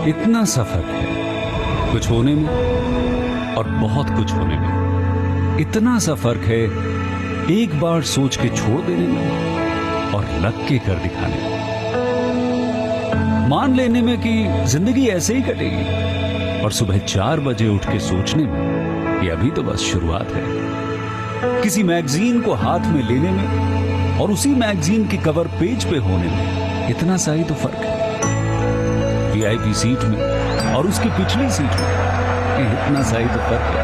इतना सा फर्क है कुछ होने में और बहुत कुछ होने में। इतना सा फर्क है एक बार सोच के छोड़ देने में और लग के कर दिखाने में। मान लेने में कि जिंदगी ऐसे ही कटेगी और सुबह 4 बजे उठ के सोचने में कि अभी तो बस शुरुआत है। किसी मैगजीन को हाथ में लेने में और उसी मैगजीन के कवर पेज पे होने में इतना सा ही तो फर्क है। वीआईपी सीट में और उसकी पिछली सीट में इतना सा ही तो फर्क है।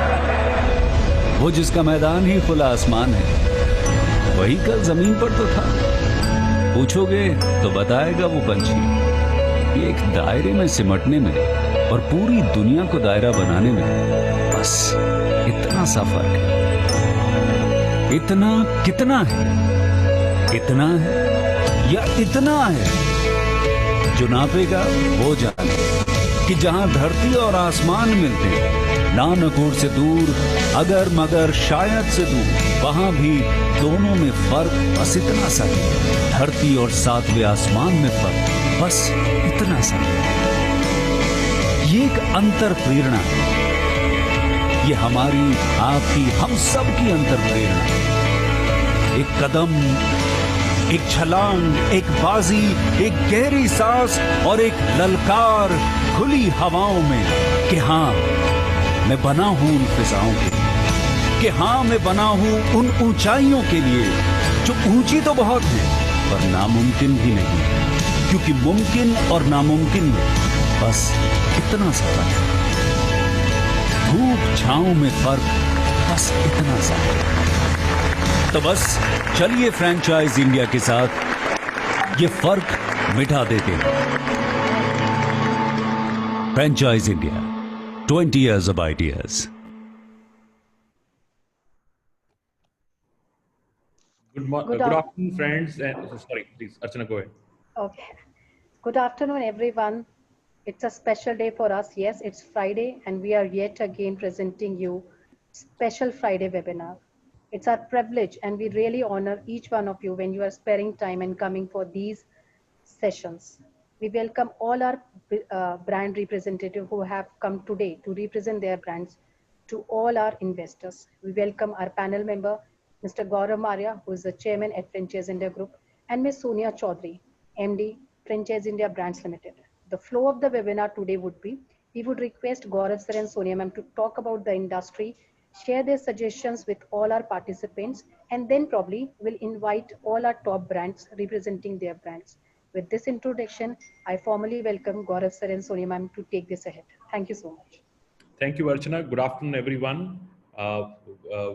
वो जिसका मैदान ही खुला आसमान है वही कल जमीन पर तो था। पूछोगे तो बताएगा वो पंछी कि एक दायरे में सिमटने में और पूरी दुनिया को दायरा बनाने में बस इतना सा फर्क है। इतना कितना है? इतना है या इतना है? जो नापेगा वो जाने कि जहां धरती और आसमान मिलते हैं, नानकोर से दूर, अगर मगर शायद से दूर, वहां भी दोनों में फर्क बस इतना सा है। धरती और 7वें आसमान में फर्क बस इतना सा है। ये एक अंतर प्रेरणा है। ये हमारी, आपकी, हम सब की अंतर प्रेरणा है। एक कदम, एक छलांग, एक बाजी, एक गहरी सांस और एक ललकार खुली हवाओं में कि हाँ मैं बना हूं उन फिजाओं के लिए, कि हाँ मैं बना हूं उन ऊंचाइयों के लिए जो ऊंची तो बहुत है पर नामुमकिन भी नहीं, क्योंकि मुमकिन और नामुमकिन में बस इतना सा फर्क है। धूप छांव में फर्क बस इतना सा है। तो बस चलिए फ्रेंचाइज इंडिया के साथ ये फर्क मिटा देते हैं। Franchise India, 20 years of ideas. Good afternoon, friends. And sorry, please, Archana, go ahead. Okay. Good afternoon, everyone. It's a special day for us. Yes, it's Friday, and we are yet again presenting you special Friday webinar. It's our privilege, and we really honor each one of you when you are sparing time and coming for these sessions. We welcome all our brand representatives who have come today to represent their brands to all our investors. We welcome our panel member, Mr. Gaurav Maria, who is the chairman at Franchise India Group, and Ms. Sonia Chaudhary, MD, Franchise India Brands Limited. The flow of the webinar today would be, we would request Gaurav sir and Sonia ma'am to talk about the industry, share their suggestions with all our participants, and then probably we'll invite all our top brands representing their brands. With this introduction, I formally welcome Gaurav sir and Sonia ma'am to take this ahead. Thank you so much. Thank you, Archana. Good afternoon, everyone.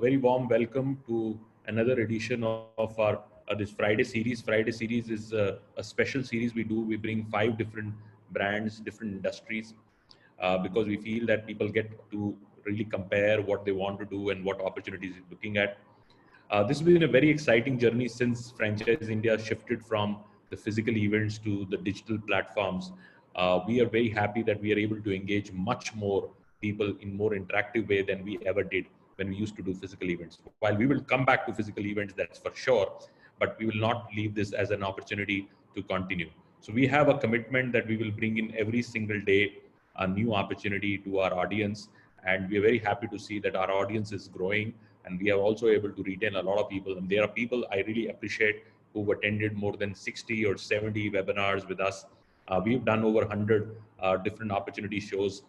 Very warm welcome to another edition of our this Friday series. Friday series is a special series we do. We bring 5 different brands, different industries, because we feel that people get to really compare what they want to do and what opportunities they're looking at. This has been a very exciting journey since Franchise India shifted from the physical events to the digital platforms. We are very happy that we are able to engage much more people in more interactive way than we ever did when we used to do physical events. While we will come back to physical events, that's for sure, but we will not leave this as an opportunity to continue. So we have a commitment that we will bring in every single day a new opportunity to our audience, and we are very happy to see that our audience is growing, and we are also able to retain a lot of people. And there are people I really appreciate who've attended more than 60 or 70 webinars with us. We've done over 100 different opportunity shows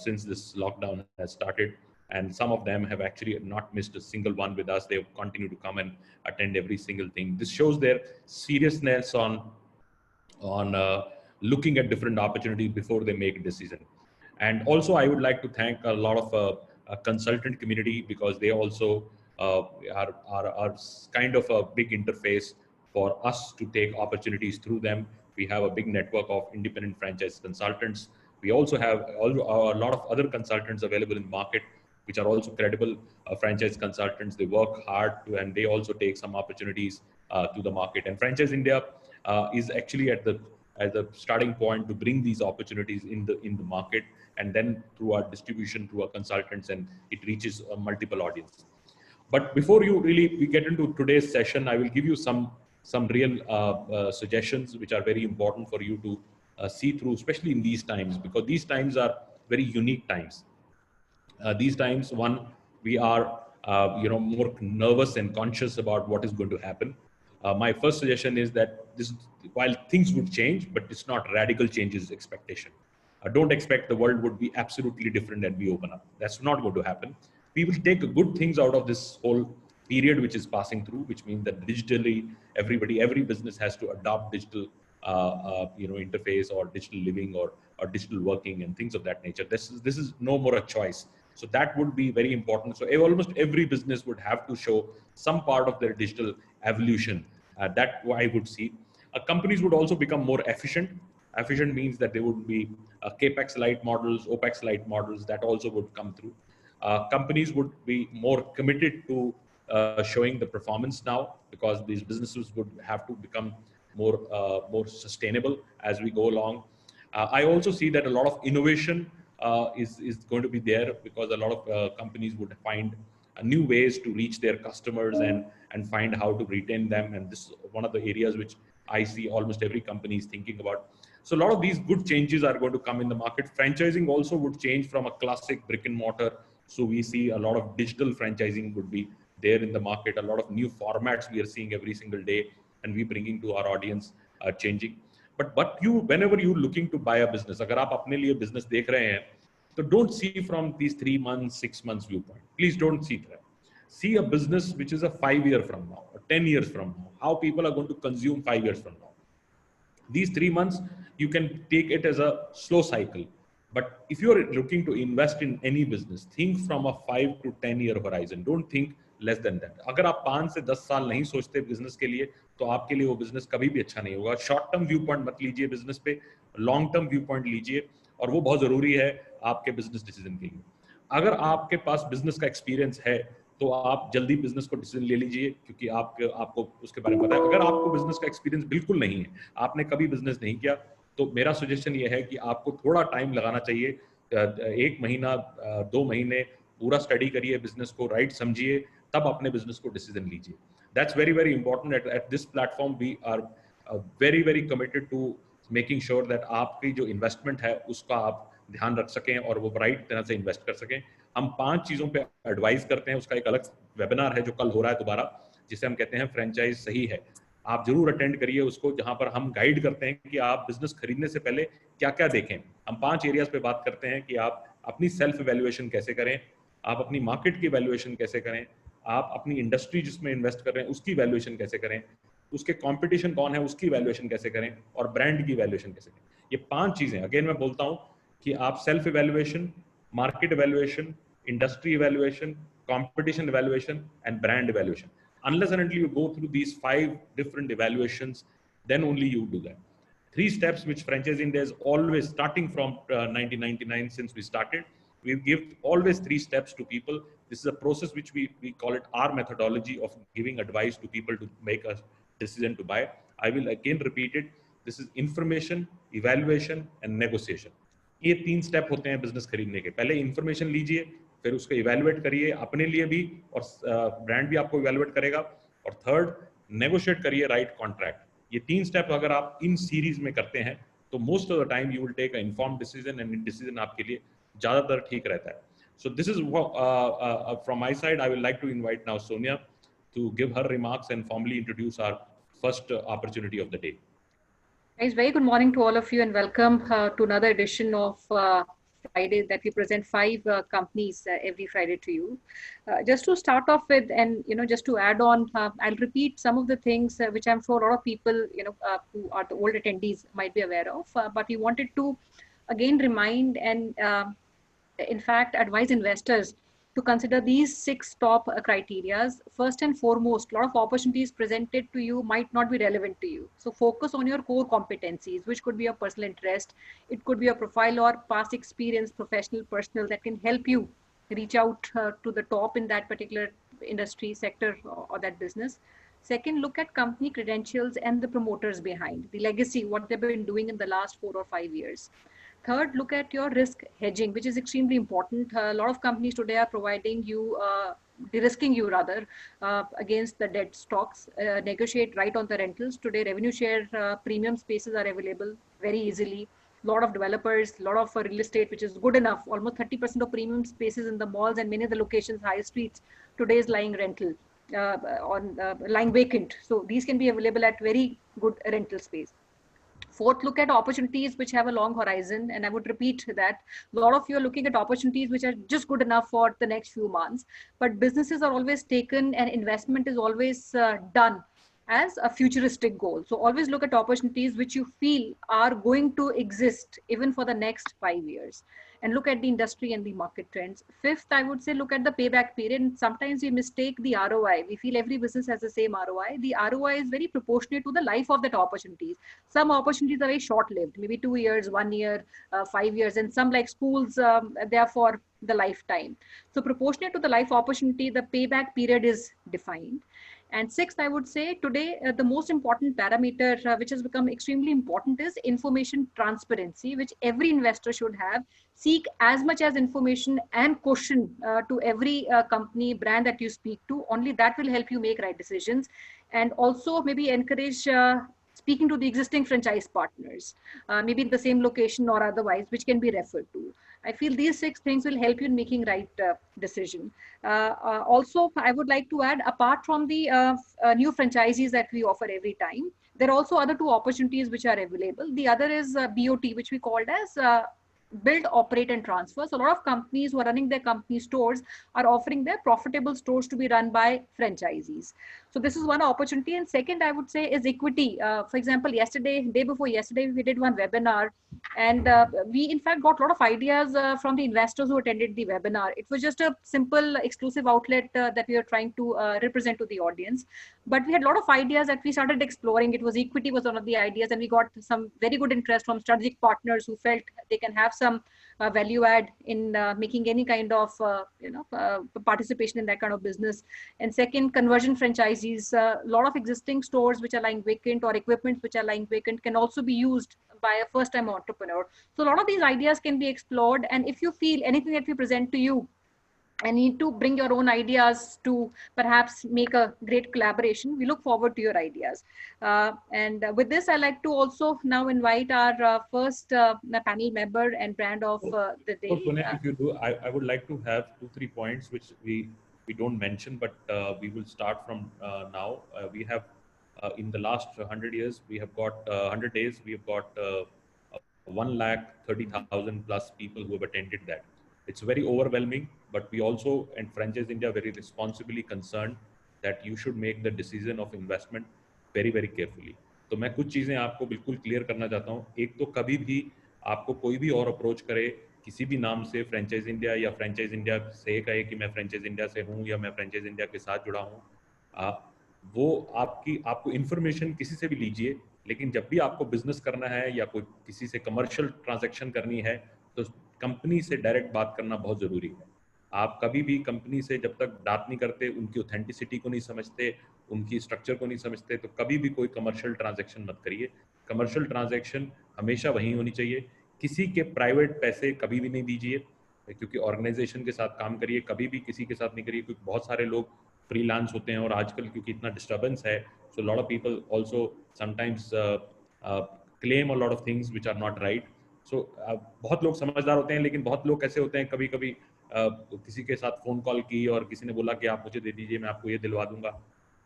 since this lockdown has started, and some of them have actually not missed a single one with us. They've continued to come and attend every single thing. This shows their seriousness on looking at different opportunities before they make a decision. And also, I would like to thank a lot of a consultant community, because they also are kind of a big interface for us to take opportunities through them. We have a big network of independent franchise consultants. We also have a lot of other consultants available in the market, which are also credible franchise consultants. They work hard and they also take some opportunities to the market. And Franchise India is actually at the starting point to bring these opportunities in the market, and then through our distribution, through our consultants, and it reaches a multiple audience. But before we get into today's session, I will give you some real suggestions which are very important for you see through, especially in these times, because these times are very unique times. These times, one, we are more nervous and conscious about what is going to happen. My first suggestion is that this, while things would change, but it's not radical changes expectation. Don't expect the world would be absolutely different and we open up. That's not going to happen. We will take good things out of this whole period which is passing through, which means that digitally, every business has to adopt digital interface or digital living or digital working and things of that nature. This is no more a choice. So that would be very important. So almost every business would have to show some part of their digital evolution. That I would see. Companies would also become more efficient. Efficient means that there would be capex light models, opex light models that also would come through. Companies would be more committed to showing the performance now, because these businesses would have to become more sustainable as we go along. I also see that a lot of innovation is going to be there, because a lot of companies would find new ways to reach their customers and find how to retain them. And this is one of the areas which I see almost every company is thinking about. So a lot of these good changes are going to come in the market. Franchising also would change from a classic brick and mortar. So we see a lot of digital franchising would be there in the market. A lot of new formats we are seeing every single day, and we bringing to our audience are changing. But you, whenever you're looking to buy a business, अगर आप अपने लिए business देख रहे हैं, so don't see from these 3 months, 6 months viewpoint. Please don't see that. See a business which is a 5 year from now, or 10 years from now, how people are going to consume 5 years from now. These 3 months, you can take it as a slow cycle. But if you're looking to invest in any business, think from a 5 to 10 year horizon. Don't think less than that. अगर आप 5 से 10 साल नहीं सोचते business के लिए, तो आपके लिए वो बिजनेस कभी भी अच्छा नहीं होगा. शॉर्ट टर्म व्यू पॉइंट मत लीजिए बिजनेस पे, लॉन्ग टर्म व्यू पॉइंट लीजिए, और वो बहुत जरूरी है आपके बिजनेस डिसीजन के लिए. अगर आपके पास बिजनेस का एक्सपीरियंस है, तो आप जल्दी बिजनेस को डिसीजन ले लीजिए, क्योंकि आपको उसके बारे में पता है. अगर आपको बिजनेस का एक्सपीरियंस बिल्कुल नहीं है, आपने कभी बिजनेस नहीं किया, तो मेरा सजेशन ये है कि आपको थोड़ा टाइम लगाना चाहिए. 1 महीना 2 महीने पूरा स्टडी करिए बिजनेस को, राइट समझिए, तब अपने बिजनेस को डिसीजन लीजिए. That's very very important. At this platform we are very very committed to making sure that आपकी जो इन्वेस्टमेंट है उसका आप ध्यान रख सकें और वो राइट तरह से इन्वेस्ट कर सकें. हम 5 चीजों पे एडवाइस करते हैं. उसका एक अलग वेबिनार है जो कल हो रहा है दोबारा, जिसे हम कहते हैं फ्रेंचाइज सही है. आप जरूर अटेंड करिए उसको, जहां पर हम गाइड करते हैं कि आप बिजनेस खरीदने से पहले क्या क्या देखें. हम 5 एरियाज पे बात करते हैं कि आप अपनी सेल्फ वैल्यूएशन कैसे करें, आप अपनी मार्केट की वैल्यूएशन कैसे करें, आप अपनी इंडस्ट्री जिसमें इन्वेस्ट कर रहे हैं उसकी वैल्यूएशन कैसे करें, उसके कंपटीशन कौन है उसकी वैल्यूएशन कैसे करें, और ब्रांड की वैल्यूएशन कैसे करें. ये 5 चीजें, अगेन मैं बोलता हूं कि आप self evaluation, market evaluation, industry evaluation, competition evaluation, and brand evaluation. Unless and until you go through these 5 different evaluations, then only you do that. 3 steps which Franchise India is always, starting from 1999 since we started, we give always 3 steps to people. This is a process which we call it our methodology of giving advice to people to make a decision to buy. I will again repeat it. This is information, evaluation, and negotiation. ये 3 step होते हैं business खरीदने के. पहले information लीजिए, फिर उसको evaluate करिए अपने लिए भी, और ब्रांड भी आपको इवैल्यूएट करेगा, और थर्ड नेगोशिएट करिए राइट कॉन्ट्रैक्ट. ये 3 स्टेप अगर आप इन सीरीज में करते हैं, तो most of the time you will take a informed decision, and decision आपके लिए ज्यादातर ठीक रहता है. So this is from my side. I will like to invite now Sonia to give her remarks and formally introduce our first opportunity of the day. Guys, very good morning to all of you, and welcome to another edition of Friday that we present 5 companies every Friday to you. Just to start off with, and just to add on, I'll repeat some of the things which I'm sure a lot of people who are the old attendees might be aware of, but we wanted to again remind and in fact advise investors to consider these 6 top criterias. First and foremost, a lot of opportunities presented to you might not be relevant to you. So focus on your core competencies, which could be your personal interest. It could be a profile or past experience, professional, personal, that can help you reach out to the top in that particular industry, sector, or that business. Second, look at company credentials and the promoters behind, the legacy, what they've been doing in the last 4 or 5 years. Third, look at your risk hedging, which is extremely important. A lot of companies today are providing you de-risking you rather against the dead stocks, negotiate right on the rentals. Today, revenue share premium spaces are available very easily. Lot of developers, lot of real estate, which is good enough. Almost 30% of premium spaces in the malls and many of the locations, high streets, today is lying rental, lying vacant. So these can be available at very good rental space. Fourth, look at opportunities which have a long horizon. And I would repeat that a lot of you are looking at opportunities which are just good enough for the next few months. But businesses are always taken and investment is always done as a futuristic goal. So always look at opportunities which you feel are going to exist even for the next 5 years, and look at the industry and the market trends. Fifth, I would say look at the payback period. Sometimes we mistake the ROI. We feel every business has the same ROI. The ROI is very proportionate to the life of that opportunities. Some opportunities are very short-lived, maybe 2 years, 1 year, 5 years, and some like schools, they are for the lifetime. So proportionate to the life opportunity, the payback period is defined. And sixth, I would say today, the most important parameter which has become extremely important is information transparency, which every investor should have. Seek as much as information and question to every company, brand that you speak to. Only that will help you make right decisions. And also maybe encourage speaking to the existing franchise partners, maybe in the same location or otherwise, which can be referred to. I feel these 6 things will help you in making right decision. Also, I would like to add, apart from the new franchisees that we offer every time, there are also other 2 opportunities which are available. The other is BOT, which we called as build, operate, and transfer. So a lot of companies who are running their company stores are offering their profitable stores to be run by franchisees. So this is one opportunity. And second, I would say, is equity. For example, day before yesterday, we did one webinar, and we in fact got a lot of ideas from the investors who attended the webinar. It was just a simple exclusive outlet that we are trying to represent to the audience. But we had a lot of ideas that we started exploring. It was equity was one of the ideas, and we got some very good interest from strategic partners who felt they can have some value add in making any kind of participation in that kind of business. And second, conversion franchisees. A lot of existing stores which are lying vacant or equipment which are lying vacant can also be used by a first-time entrepreneur. So a lot of these ideas can be explored. And if you feel anything that we present to you, and need to bring your own ideas to perhaps make a great collaboration, we look forward to your ideas. And with this, I'd like to also now invite our first panel member and brand of the day. So, Puneet, if you do, I would like to have 2-3 points which we don't mention, but we will start from now. We have in the last 100 years, we have got 100 days, we have got 130,000 plus people who have attended that. It's very overwhelming, but we also, and Franchise India, very responsibly concerned that you should make the decision of investment very, very carefully. तो मैं कुछ चीजें आपको बिल्कुल clear करना चाहता हूँ. एक तो कभी भी आपको कोई भी और अप्रोच करे किसी भी नाम से फ्रेंचाइज इंडिया या फ्रेंचाइज इंडिया से कहे कि मैं फ्रेंचाइज इंडिया से हूँ या मैं फ्रेंचाइज इंडिया के साथ जुड़ा हूँ, वो आपको इन्फॉर्मेशन किसी से भी लीजिए, लेकिन जब भी आपको बिजनेस करना है या कोई किसी से कमर्शियल ट्रांजैक्शन करनी है तो कंपनी से डायरेक्ट बात करना बहुत ज़रूरी है. आप कभी भी कंपनी से जब तक बात नहीं करते, उनकी ऑथेंटिसिटी को नहीं समझते, उनकी स्ट्रक्चर को नहीं समझते, तो कभी भी कोई कमर्शियल ट्रांजैक्शन मत करिए. कमर्शियल ट्रांजैक्शन हमेशा वही होनी चाहिए. किसी के प्राइवेट पैसे कभी भी नहीं दीजिए, क्योंकि ऑर्गेनाइजेशन के साथ काम करिए, कभी भी किसी के साथ नहीं करिए, क्योंकि बहुत सारे लोग फ्रीलांस होते हैं और आजकल क्योंकि इतना डिस्टर्बेंस है, so lot of people also sometimes claim a lot of things which are not right. So बहुत लोग समझदार होते हैं, लेकिन बहुत लोग ऐसे होते हैं कभी कभी किसी के साथ फ़ोन कॉल की और किसी ने बोला कि आप मुझे दे दीजिए, मैं आपको ये दिलवा दूंगा.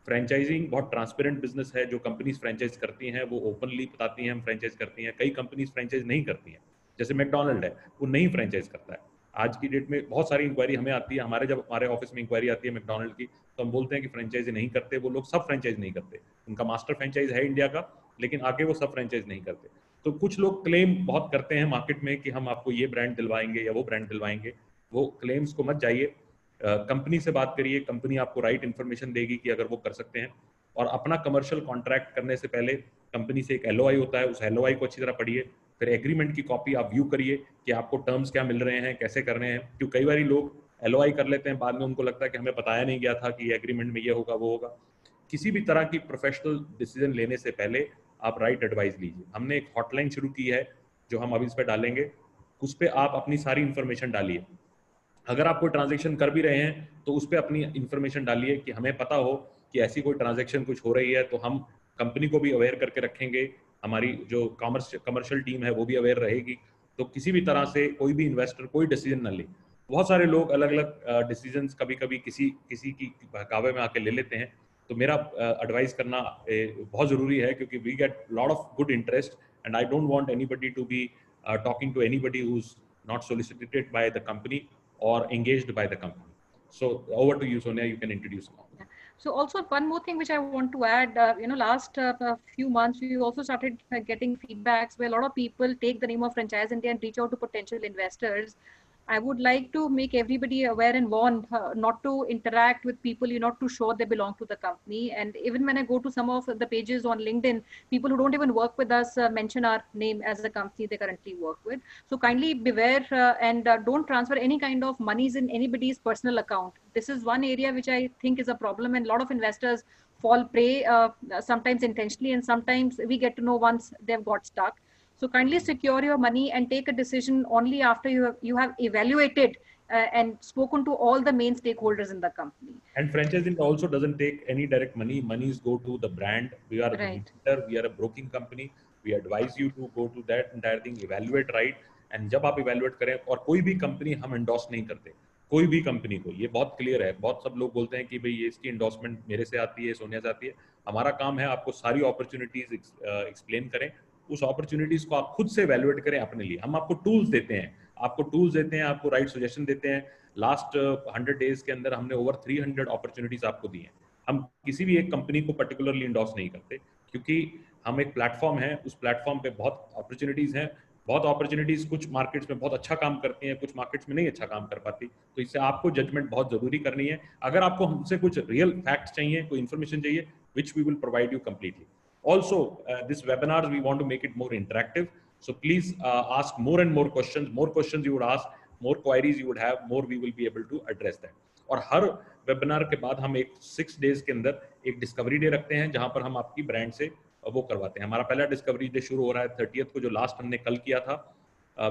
फ्रेंचाइजिंग बहुत ट्रांसपेरेंट बिजनेस है. जो कंपनीज फ्रेंचाइज करती हैं वो ओपनली बताती हैं हम फ्रेंचाइज करती हैं. कई कंपनीज फ्रेंचाइज नहीं करती हैं, जैसे मैकडोनल्ड है, वो नहीं फ्रेंचाइज करता है. आज की डेट में बहुत सारी इंक्वायरी हमें आती है, जब हमारे ऑफिस में इंक्वायरी आती है मैकडोनल्ड की, तो हम बोलते हैं कि फ्रेंचाइजी नहीं करते. वो लोग सब फ्रेंचाइज नहीं करते, उनका मास्टर फ्रेंचाइज है इंडिया का, लेकिन आगे वो सब फ्रेंचाइज नहीं करते. तो कुछ लोग क्लेम बहुत करते हैं मार्केट में कि हम आपको ये ब्रांड दिलवाएंगे या वो ब्रांड दिलवाएंगे. वो क्लेम्स को मत जाइए, कंपनी से बात करिए, कंपनी आपको राइट इन्फॉर्मेशन देगी कि अगर वो कर सकते हैं. और अपना कमर्शियल कॉन्ट्रैक्ट करने से पहले कंपनी से एक LOI होता है, उस LOI को अच्छी तरह पढ़िए, फिर एग्रीमेंट की कॉपी आप व्यू करिए कि आपको टर्म्स क्या मिल रहे हैं, कैसे कर रहे हैं. क्योंकि कई बार लोग LOI कर लेते हैं, बाद में उनको लगता है कि हमें बताया नहीं गया था कि एग्रीमेंट में ये होगा वो होगा. किसी भी तरह की प्रोफेशनल डिसीजन लेने से पहले आप राइट एडवाइस लीजिए. हमने एक हॉटलाइन शुरू की है जो हम अभी इस पर डालेंगे, उस पर आप अपनी सारी इंफॉर्मेशन डालिए. अगर आप कोई ट्रांजेक्शन कर भी रहे हैं तो उस पर अपनी इंफॉर्मेशन डालिए कि हमें पता हो कि ऐसी कोई ट्रांजेक्शन कुछ हो रही है, तो हम कंपनी को भी अवेयर करके रखेंगे, हमारी जो कमर्शियल टीम है वो भी अवेयर रहेगी। तो किसी भी तरह से कोई भी इन्वेस्टर कोई डिसीजन ना ले। बहुत सारे लोग अलग अलग डिसीजंस कभी कभी किसी किसी की बहकावे में आके ले लेते हैं। तो मेरा एडवाइस करना बहुत ज़रूरी है, क्योंकि we get lot of good interest and I don't want anybody to be talking to anybody who's not solicited by the company or engaged by the company. So over to you, Sonia, you can introduce now. So also one more thing which I want to add, last few months, we also started getting feedbacks where a lot of people take the name of Franchise India and reach out to potential investors. I would like to make everybody aware and warn not to interact with people you're not too sure they belong to the company. And even when I go to some of the pages on LinkedIn, people who don't even work with us mention our name as the company they currently work with. So kindly beware and don't transfer any kind of monies in anybody's personal account. This is one area which I think is a problem, and a lot of investors fall prey sometimes intentionally, and sometimes we get to know once they've got stuck. So kindly secure your money and take a decision only after you have evaluated and spoken to all the main stakeholders in the company. And Franchise India also doesn't take any direct money. Monies go to the brand. We are Right. we are a broking company. We advise you to go to that entire thing, evaluate right. And जब आप evaluate करें, और कोई भी company हम endorse नहीं करते, कोई भी कंपनी को, ये बहुत क्लियर है। बहुत सब लोग बोलते हैं कि भाई ये इसकी एंडोर्समेंट मेरे से आती है, सोनिया से आती है। हमारा काम है आपको सारी अपॉर्चुनिटीज एक्सप्लेन करें, उस अपॉर्चुनिटीज को आप खुद से एवेल्युएट करें अपने लिए। हम आपको टूल्स देते हैं, आपको राइट सजेशन देते हैं। लास्ट 100 डेज के अंदर हमने ओवर 300 अपॉर्चुनिटीज आपको दी हैं। हम किसी भी एक कंपनी को पर्टिकुलरली इंडोर्स नहीं करते, क्योंकि हम एक प्लेटफॉर्म है, उस प्लेटफॉर्म पे बहुत अपॉर्चुनिटीज हैं। बहुत अपॉर्चुनिटीज कुछ मार्केट्स में बहुत अच्छा काम करती हैं, कुछ मार्केट्स में नहीं अच्छा काम कर पाती। तो इससे आपको जजमेंट बहुत जरूरी करनी है। अगर आपको हमसे कुछ रियल फैक्ट्स चाहिए, कोई इन्फॉर्मेशन चाहिए, which we will provide you completely. Also, this webinars we want to make it more interactive. So please ask more and more questions. More questions you would ask, more queries you would have, more we will be able to address that. और हर webinar के बाद हम एक 6 days के अंदर एक discovery day रखते हैं, जहां पर हम आपकी ब्रांड से वो करवाते हैं। हमारा पहला डिस्कवरी डे शुरू हो रहा है 30th को, जो लास्ट हमने कल किया था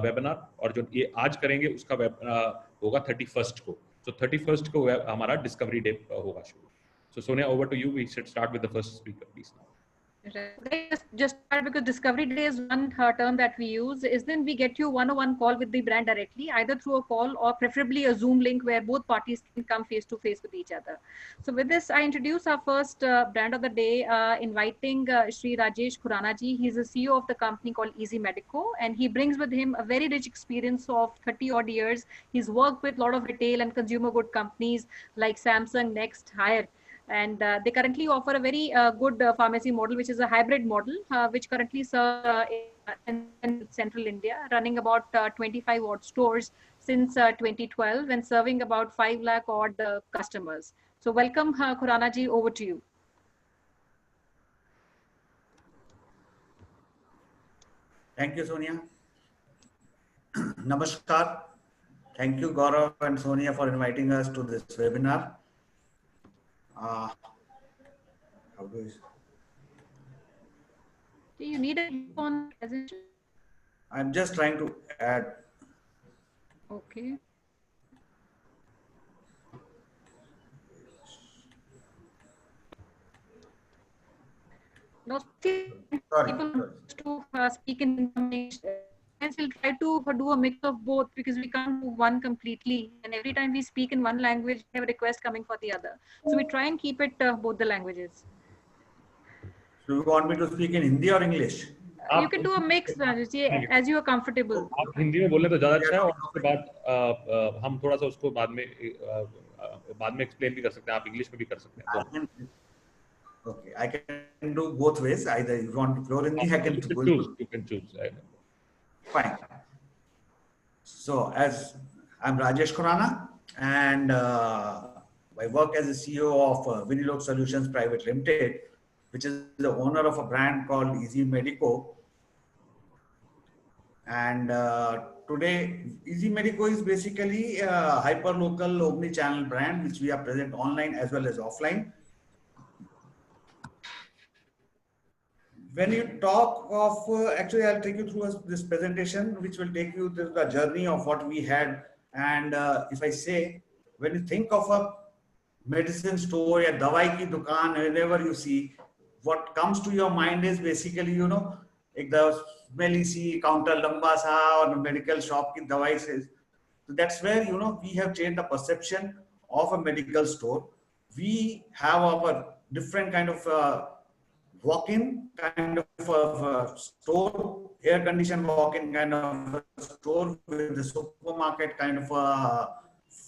वेबिनार, और जो ये आज करेंगे उसका होगा 31st को। So 31st को हमारा डिस्कवरी डे होगा शुरू। So Sonia, over to you. We should start with the first speaker, please now. Just start, because discovery day is one term that we use. Is then we get you one-on-one call with the brand directly, either through a call or preferably a Zoom link where both parties can come face to face with each other. So with this, I introduce our first brand of the day, inviting Shri Rajesh Khurana ji. He's the CEO of the company called Easy Medico, and he brings with him a very rich experience of 30 odd years. He's worked with a lot of retail and consumer good companies like Samsung, Next, Haier. And they currently offer a very good pharmacy model, which is a hybrid model, which currently serves in central India, running about 25 odd stores since 2012 and serving about 5 lakh odd customers. So welcome, Khurana ji, over to you. Thank you, Sonia. Namaskar. Thank you, Gaurav and Sonia, for inviting us to this webinar. How do you need a on presentation? I'm just trying to add. Okay. No, people to speak in English. We'll try to do a mix of both, because we can't do one completely. And every time we speak in one language, we have a request coming for the other. So we try and keep it both the languages. So you want me to speak in Hindi or English? You can do a mix, as you are comfortable. आप हिंदी में बोले तो ज़्यादा अच्छा है, और उसके बाद हम थोड़ा सा उसको बाद में एक्सप्लेन भी कर सकते हैं। आप इंग्लिश में भी कर सकते हैं। Okay, I can do both ways. Either you want to flow Hindi, I can choose. You can choose. Fine. So, as I'm Rajesh Khurana, and I work as the CEO of Vinilog Solutions Private Limited, which is the owner of a brand called Easy Medico. And today, Easy Medico is basically a hyper-local omni-channel brand, which we are present online as well as offline. When you talk of, actually, I'll take you through this presentation, which will take you through the journey of what we had And if I say, when you think of a medicine store or dawai ki dukaan, whenever you see, what comes to your mind is basically, you know, like the smelly see counter lamba sa or medical shop ki dawai says. So that's where, you know, we have changed the perception of a medical store. We have our different kind of walk-in kind of store, air-conditioned walk-in kind of store with the supermarket kind of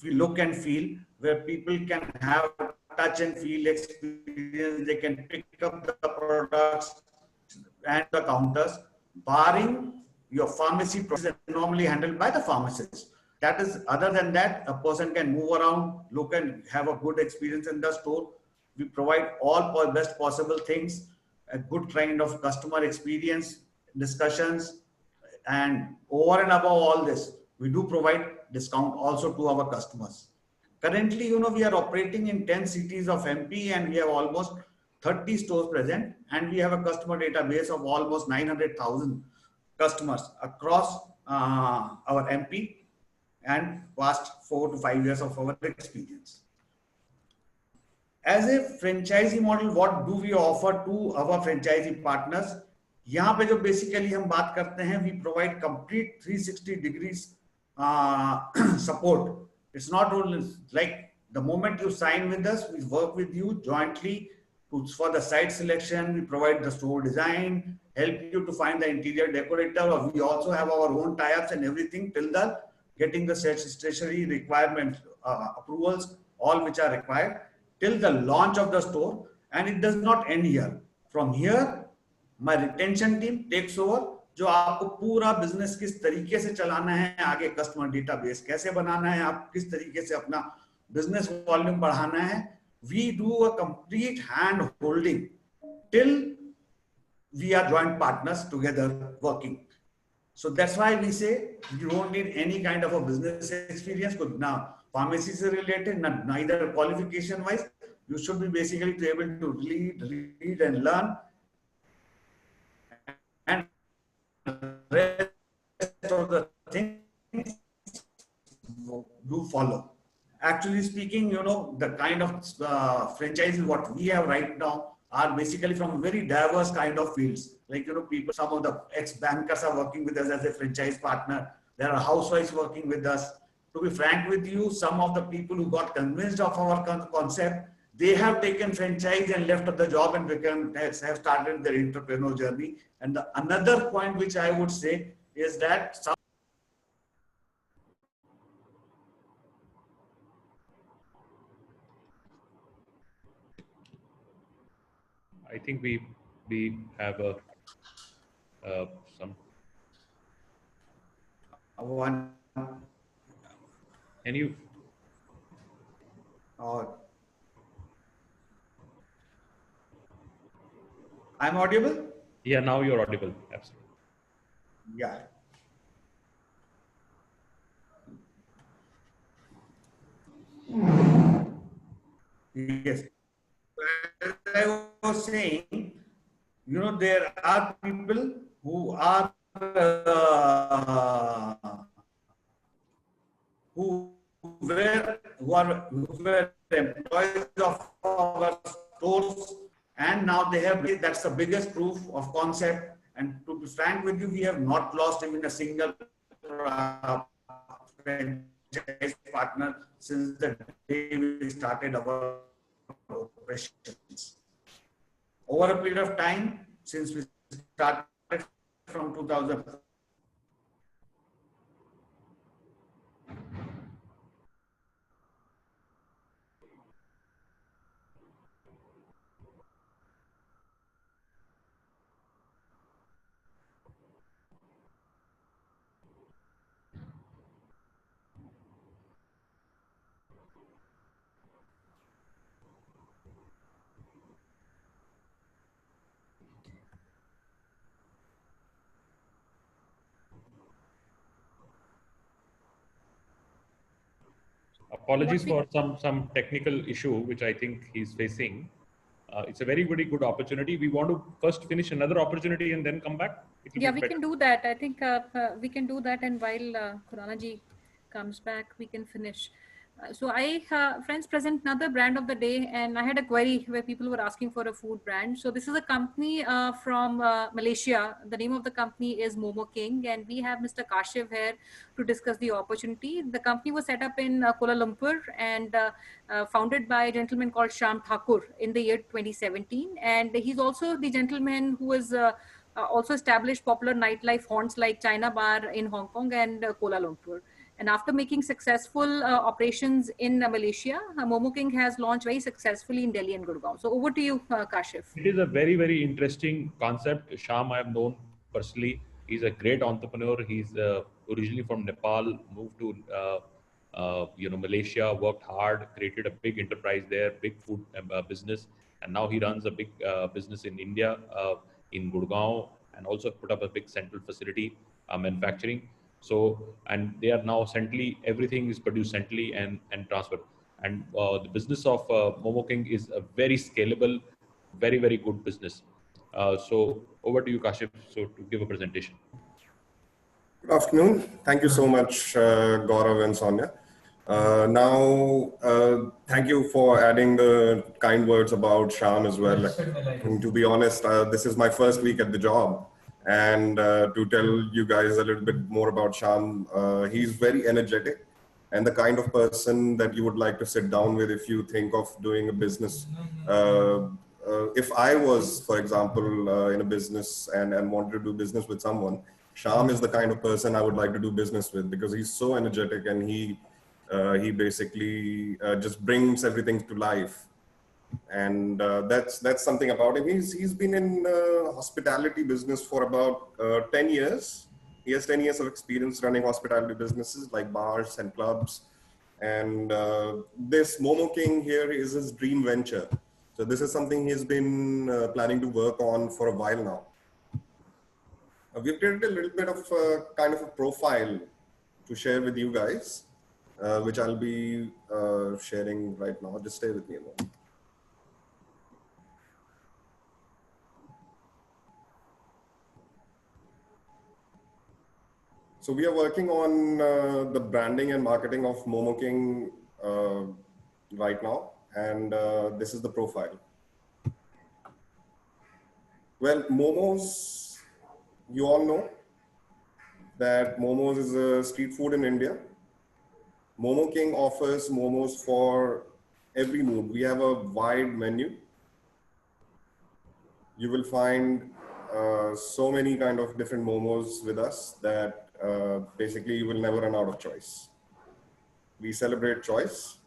look and feel, where people can have touch and feel experience. They can pick up the products and the counters, barring your pharmacy process normally handled by the pharmacist. That is, other than that, a person can move around, look and have a good experience in the store. We provide all best possible things, a good kind of customer experience, discussions, and over and above all this, we do provide discount also to our customers. Currently, you know, we are operating in 10 cities of MP and we have almost 30 stores present, and we have a customer database of almost 900,000 customers across our MP and past 4 to 5 years of our experience. As a franchisee model, what do we offer to our franchisee partners? यहाँ पे जो basically हम बात करते हैं, we provide complete 360 degrees support. It's not only like the moment you sign with us, we work with you jointly for the site selection. We provide the store design, help you to find the interior decorator, or we also have our own tie-ups and everything till the getting the stationery requirements, approvals, all which are required till the launch of the store. And it does not end here. From here, my retention team takes over, जो आपको पूरा business किस तरीके से चलाना है, आगे customer database कैसे बनाना है, आप किस तरीके से अपना बिजनेस वॉल्यूम बढ़ाना है. We do a complete hand holding till we are joint partners together working. So that's why we say you don't need any kind of a business experience. Now, pharmacy is related, neither qualification wise. You should be basically able to read and learn, and rest of the things do follow. Actually speaking, you know, the kind of franchises what we have right now are basically from very diverse kind of fields. Like, you know, people, some of the ex-bankers are working with us as a franchise partner. There are housewives working with us. To be frank with you, some of the people who got convinced of our concept, they have taken franchise and left the job and have started their entrepreneurial journey. And another point which I would say is that I think we have some. one. Can you? I'm audible? Yeah, now you're audible. Absolutely. Yeah. Yes. As I was saying, you know, there are people who are who were employees of our stores, and now they have. That's the biggest proof of concept. And to be frank with you, we have not lost even a single franchise partner since the day we started our operations. Over a period of time, since we started from 2000. Apologies for some technical issue which I think he's facing. It's a very good opportunity. We want to first finish another opportunity and then come back. Yeah, we can do that. I think we can do that. And while Khurana ji comes back, we can finish. So I, friends, present another brand of the day, and I had a query where people were asking for a food brand. So this is a company from Malaysia. The name of the company is Momo King, and we have Mr. Kashiv here to discuss the opportunity. The company was set up in Kuala Lumpur and founded by a gentleman called Sham Thakur in the year 2017. And he's also the gentleman who is also established popular nightlife haunts like China Bar in Hong Kong and Kuala Lumpur. And after making successful operations in Malaysia, Momo King has launched very successfully in Delhi and Gurgaon. So over to you, Kashif. It is a very, very interesting concept. Sham, I have known personally. He's a great entrepreneur. He's originally from Nepal, moved to Malaysia, worked hard, created a big enterprise there, big food business, and now he runs a big business in India, in Gurgaon, and also put up a big central facility, manufacturing. So, and they are now centrally, everything is produced centrally and transferred. And the business of Momo King is a very scalable, very, very good business. So over to you, Kashif, so to give a presentation. Good afternoon. Thank you so much, Gaurav and Sonia. Thank you for adding the kind words about Sham as well. And to be honest, this is my first week at the job. And to tell you guys a little bit more about Sham, he's very energetic and the kind of person that you would like to sit down with if you think of doing a business. If I was, for example, in a business and wanted to do business with someone, Sham is the kind of person I would like to do business with because he's so energetic and he basically just brings everything to life. And that's something about him. He's been in hospitality business for about 10 years. He has 10 years of experience running hospitality businesses like bars and clubs. And this Momo King here is his dream venture. So this is something he's been planning to work on for a while now. We've created a little bit of kind of a profile to share with you guys, which I'll be sharing right now. Just stay with me a moment. So we are working on the branding and marketing of Momo King right now. And this is the profile. Well, Momos, you all know that Momos is a street food in India. Momo King offers Momos for every mood. We have a wide menu. You will find so many kind of different Momos with us that basically you will never run out of choice. We celebrate choice,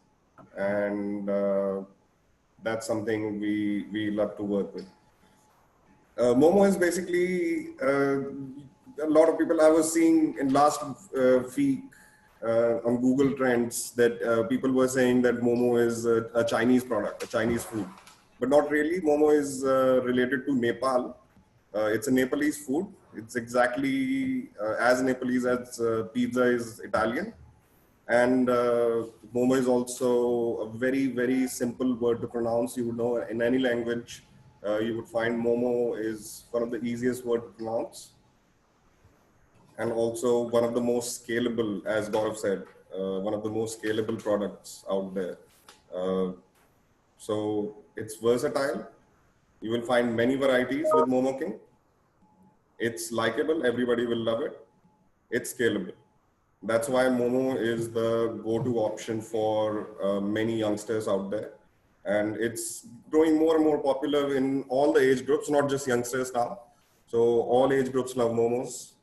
and that's something we love to work with. Momo is basically a lot of people I was seeing in last week on Google Trends that people were saying that Momo is a Chinese product, a Chinese food, but not really. Momo is related to Nepal. It's a Nepalese food. It's exactly as Nepalese as pizza is Italian. And Momo is also a very, very simple word to pronounce. You would know in any language, you would find Momo is one of the easiest words to pronounce. And also one of the most scalable, as Gaurav said, one of the most scalable products out there. So it's versatile. You will find many varieties with Momo King. It's likable, everybody will love it. It's scalable. That's why Momo is the go-to option for many youngsters out there. And it's growing more and more popular in all the age groups, not just youngsters now. So all age groups love Momos.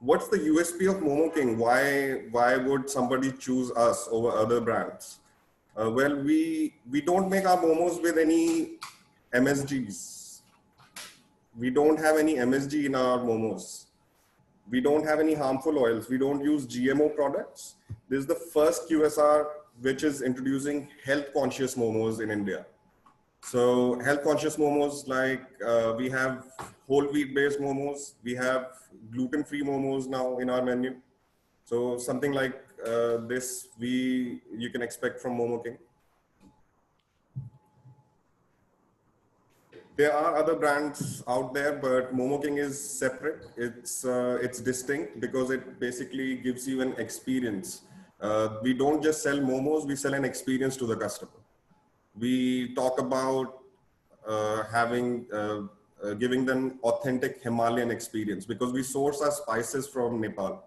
What's the USP of Momo King? Why would somebody choose us over other brands? Well, we don't make our Momos with any MSGs. We don't have any MSG in our Momos. We don't have any harmful oils. We don't use GMO products. This is the first QSR which is introducing health conscious Momos in India. So health conscious Momos, like we have whole wheat based Momos. We have gluten-free Momos now in our menu. So something like this you can expect from Momo King. There are other brands out there, but Momo King is separate. It's distinct because it basically gives you an experience. We don't just sell momos; we sell an experience to the customer. We talk about giving them authentic Himalayan experience because we source our spices from Nepal,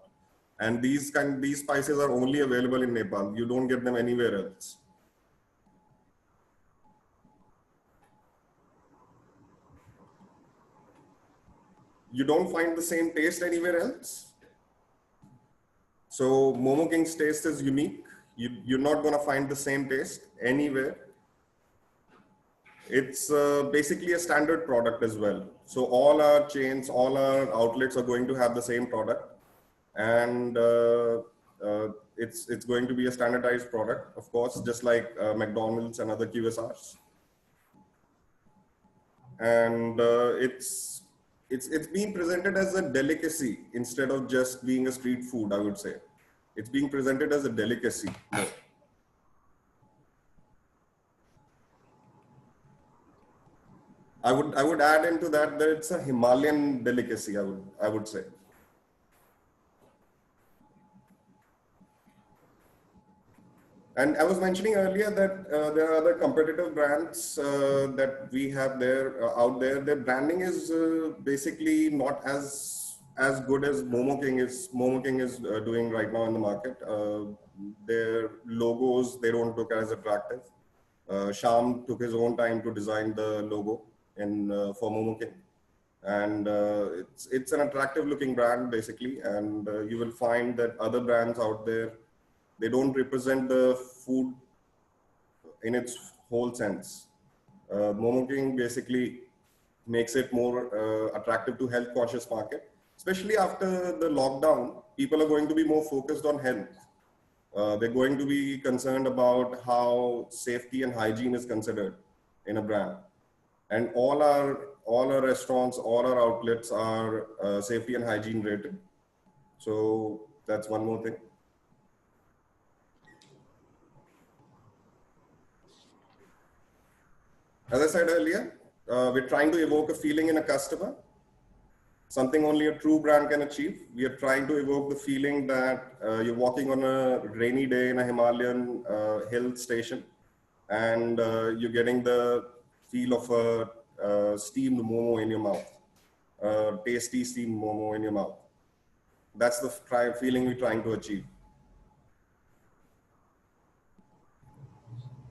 and these spices are only available in Nepal. You don't get them anywhere else. You don't find the same taste anywhere else. So Momo King's taste is unique. You're not going to find the same taste anywhere. It's basically a standard product as well. So all our chains, all our outlets are going to have the same product, and it's going to be a standardized product, of course, just like McDonald's and other QSRs. And it's being presented as a delicacy instead of just being a street food, I would say. It's being presented as a delicacy. I would add into that it's a Himalayan delicacy, I would say. And I was mentioning earlier that there are other competitive brands that we have out there. Their branding is basically not as good as Momo King is doing right now in the market. Their logos, they don't look as attractive. Shyam took his own time to design the logo for Momo King, and it's an attractive looking brand basically. And you will find that other brands out there, they don't represent the food in its whole sense. Momo King basically makes it more attractive to health conscious market, especially after the lockdown. People are going to be more focused on health. They're going to be concerned about how safety and hygiene is considered in a brand. And all our restaurants, all our outlets are safety and hygiene rated. So that's one more thing. As I said earlier, we're trying to evoke a feeling in a customer, something only a true brand can achieve. We are trying to evoke the feeling that you're walking on a rainy day in a Himalayan hill station, and you're getting the feel of a steamed momo in your mouth, tasty steamed momo in your mouth. That's the feeling we're trying to achieve.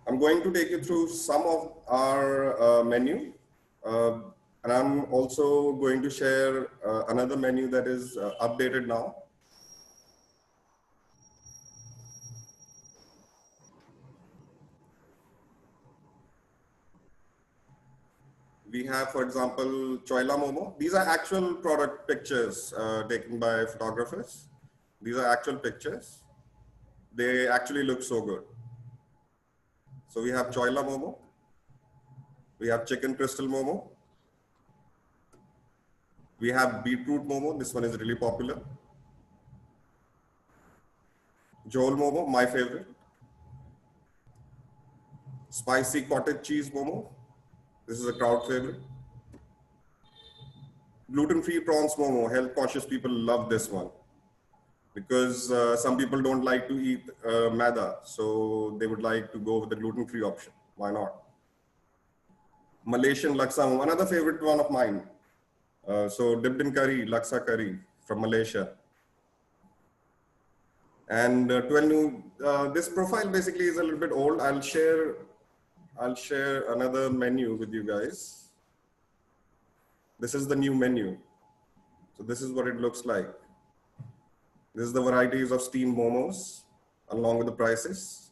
I'm going to take you through some of our menu, and I'm also going to share another menu that is updated now. We have, for example, Choila Momo. These are actual product pictures taken by photographers. These are actual pictures. They actually look so good. So we have Choila Momo. We have Chicken Crystal Momo. We have Beetroot Momo. This one is really popular. Jhol Momo, my favorite. Spicy Cottage Cheese Momo. This is a crowd favorite. Gluten-free prawns momo. Health conscious people love this one because some people don't like to eat maida, so they would like to go with the gluten-free option. Why not? Malaysian laksa momo, another favorite one of mine. So dipped in curry, laksa curry from Malaysia. And 12 new. This profile basically is a little bit old. I'll share another menu with you guys. This is the new menu. So this is what it looks like. This is the varieties of steamed momos along with the prices.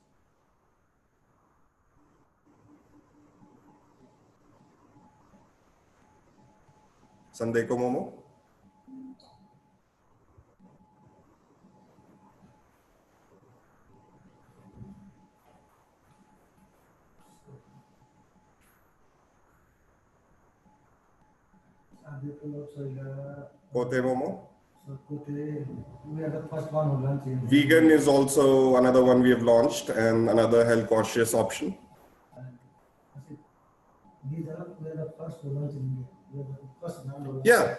Sandeko momo. Kote momo. We are the first one who launched it. Vegan is also another one we have launched and another health conscious option. These are we are the first first who launched in India. We are the first brand who launched. Yeah,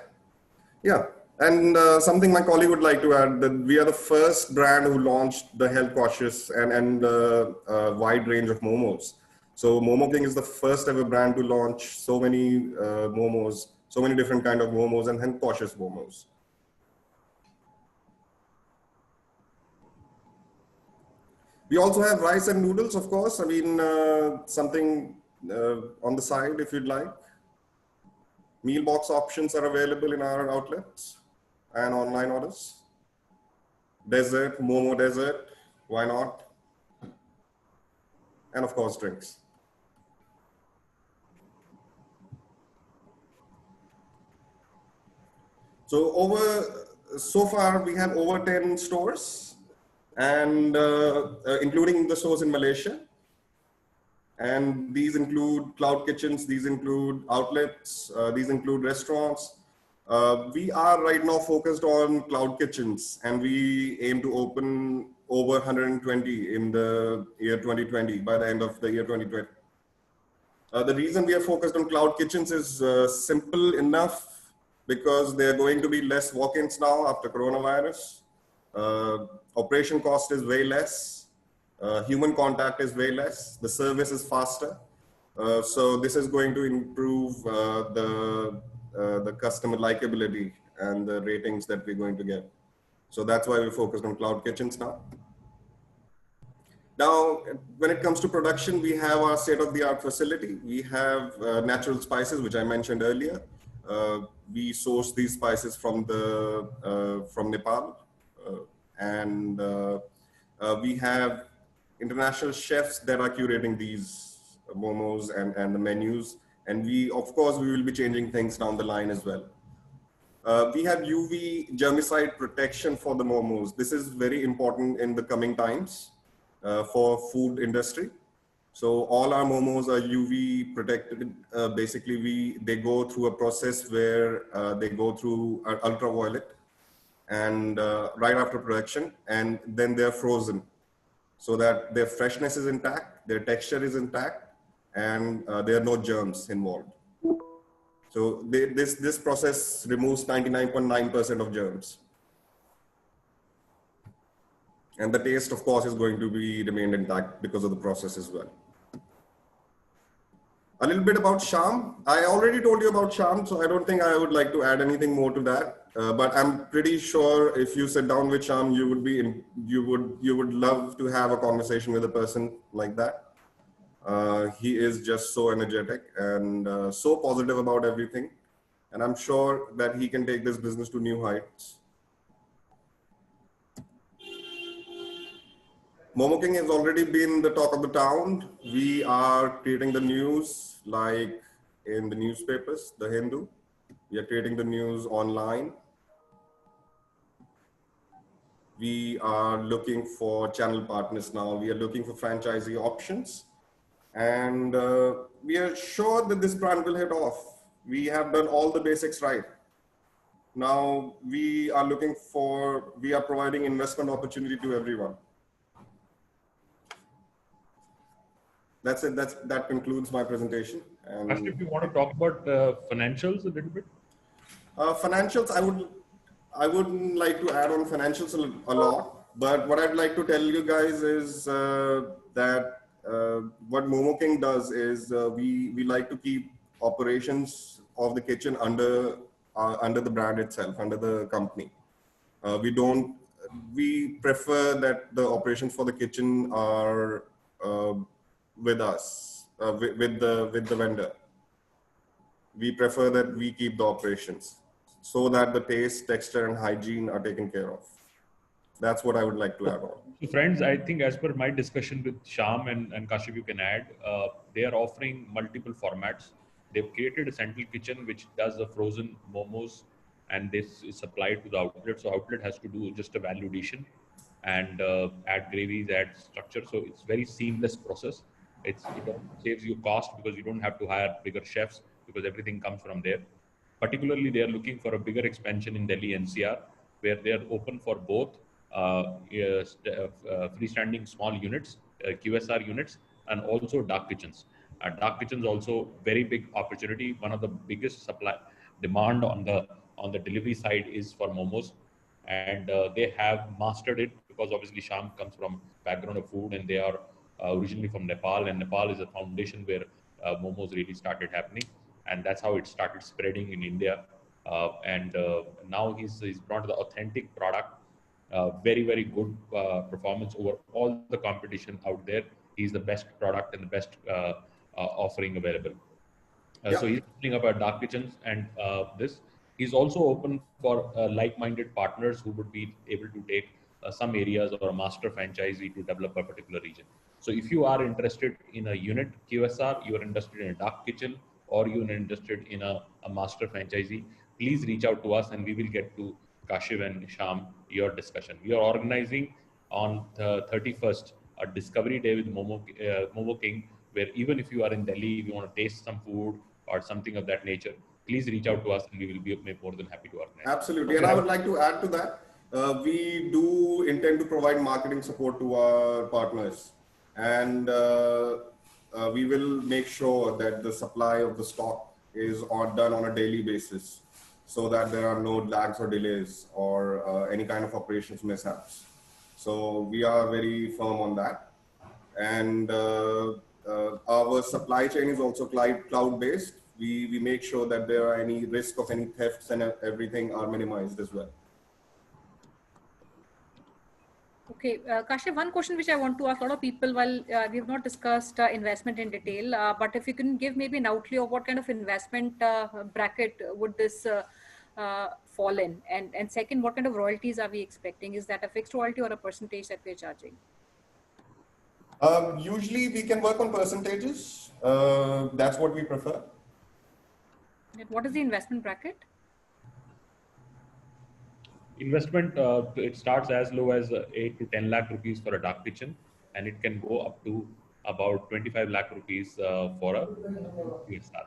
yeah. And something my colleague would like to add, that we are the first brand who launched the health cautious and wide range of momos. So Momo King is the first ever brand to launch so many momos, so many different kind of momos and health cautious momos. We also have rice and noodles, of course. I mean, something on the side if you'd like. Meal box options are available in our outlets and online orders. Dessert, Momo dessert, why not? And of course, drinks. So far we have over 10 stores, and including the stores in Malaysia. And these include cloud kitchens, these include outlets, these include restaurants. We are right now focused on cloud kitchens, and we aim to open over 120 in the year 2020, by the end of the year 2020. The reason we are focused on cloud kitchens is simple enough, because there are going to be less walk-ins now after coronavirus. Operation cost is way less. Human contact is way less. The service is faster. So this is going to improve the customer likability and the ratings that we're going to get. So that's why we're focused on cloud kitchens now. Now, when it comes to production, we have our state-of-the-art facility. We have natural spices, which I mentioned earlier. We source these spices from Nepal, and we have international chefs that are curating these momos and the menus. And of course, we will be changing things down the line as well. We have UV germicide protection for the momos. This is very important in the coming times for food industry. So all our momos are UV protected. Basically, they go through a process where they go through ultraviolet and right after production, and then they're frozen, so that their freshness is intact, their texture is intact, and there are no germs involved. So this process removes 99.9% of germs. And the taste, of course, is going to be remained intact because of the process as well. A little bit about Sham. I already told you about Sham, so I don't think I would like to add anything more to that. But I'm pretty sure if you sit down with Sham, you would love to have a conversation with a person like that. He is just so energetic and so positive about everything. And I'm sure that he can take this business to new heights. Momo King has already been the talk of the town. We are creating the news like in the newspapers, The Hindu. We are creating the news online. We are looking for channel partners now. We are looking for franchisee options. And we are sure that this brand will hit off. We have done all the basics right. Now we are providing investment opportunity to everyone. That's it. That concludes my presentation. And If you want to talk about financials a little bit. Financials, I wouldn't like to add on financials a lot, but what I'd like to tell you guys is that what Momo King does is we like to keep operations of the kitchen under the brand itself, under the company. We prefer that the operations for the kitchen are with us, with the vendor. We prefer that we keep the operations so that the taste, texture, and hygiene are taken care of. That's what I would like to add on. So friends, I think as per my discussion with Sham and Kashif, you can add, they are offering multiple formats. They've created a central kitchen which does the frozen momos, and this is supplied to the outlet. So outlet has to do just a value addition and add gravies, add structure. So it's very seamless process. It saves you cost because you don't have to hire bigger chefs because everything comes from there. Particularly, they are looking for a bigger expansion in Delhi NCR, where they are open for both freestanding small units, QSR units, and also dark kitchens. Dark kitchen is also very big opportunity. One of the biggest supply demand on the delivery side is for momos, and they have mastered it because obviously Sham comes from background of food, and they are originally from Nepal, and Nepal is a foundation where momos really started happening, and that's how it started spreading in India. And now he's brought the authentic product, very good performance over all the competition out there. He's the best product and the best offering available. So he's opening up our dark kitchens, and this he's also open for like-minded partners who would be able to take some areas or a master franchisee to develop a particular region. So if you are interested in a unit QSR, you are interested in a dark kitchen, or you are interested in a master franchisee, please reach out to us and we will get to Kashif and Sham your discussion. We are organizing on the 31st a discovery day with Momo King, where even if you are in Delhi, if you want to taste some food or something of that nature, please reach out to us and we will be more than happy to organize. Absolutely. And I would like to add to that, we do intend to provide marketing support to our partners, and we will make sure that the supply of the stock is done on a daily basis, so that there are no lags or delays or any kind of operations mishaps. So we are very firm on that. And our supply chain is also cloud-based. We make sure that there are any risk of any thefts and everything are minimized as well. Okay, Kashif, one question which I want to ask a lot of people, while we have not discussed investment in detail, but if you can give maybe an outlay of what kind of investment bracket would this fall in? And second, what kind of royalties are we expecting? Is that a fixed royalty or a percentage that we're charging? Usually we can work on percentages. That's what we prefer. And what is the investment bracket? Investment, it starts as low as 8 to 10 lakh rupees for a dark kitchen, and it can go up to about 25 lakh rupees for a QSR.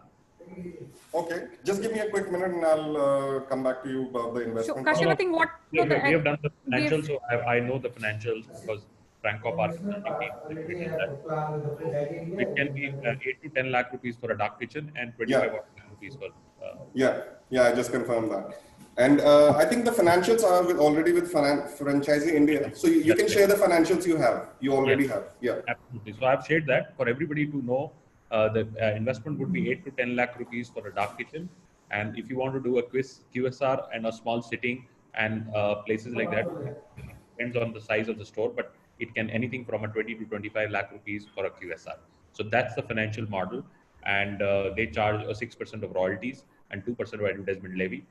Okay, just give me a quick minute and I'll come back to you about the investment. So, Kashif, I think what... We have done the financials, so I know the financials because Franco Park it can be 8 to 10 lakh rupees for a dark kitchen and 25 lakh rupees for... Yeah, I just confirmed that. And I think the financials are already with Franchisee India. So you can share the financials you already have. Yeah. Absolutely. So I've shared that for everybody to know. The investment would be 8 to 10 lakh rupees for a dark kitchen. And if you want to do a QSR and a small sitting and places like that, depends on the size of the store, but it can anything from a 20 to 25 lakh rupees for a QSR. So that's the financial model. And they charge 6% of royalties and 2% of advertisement levy.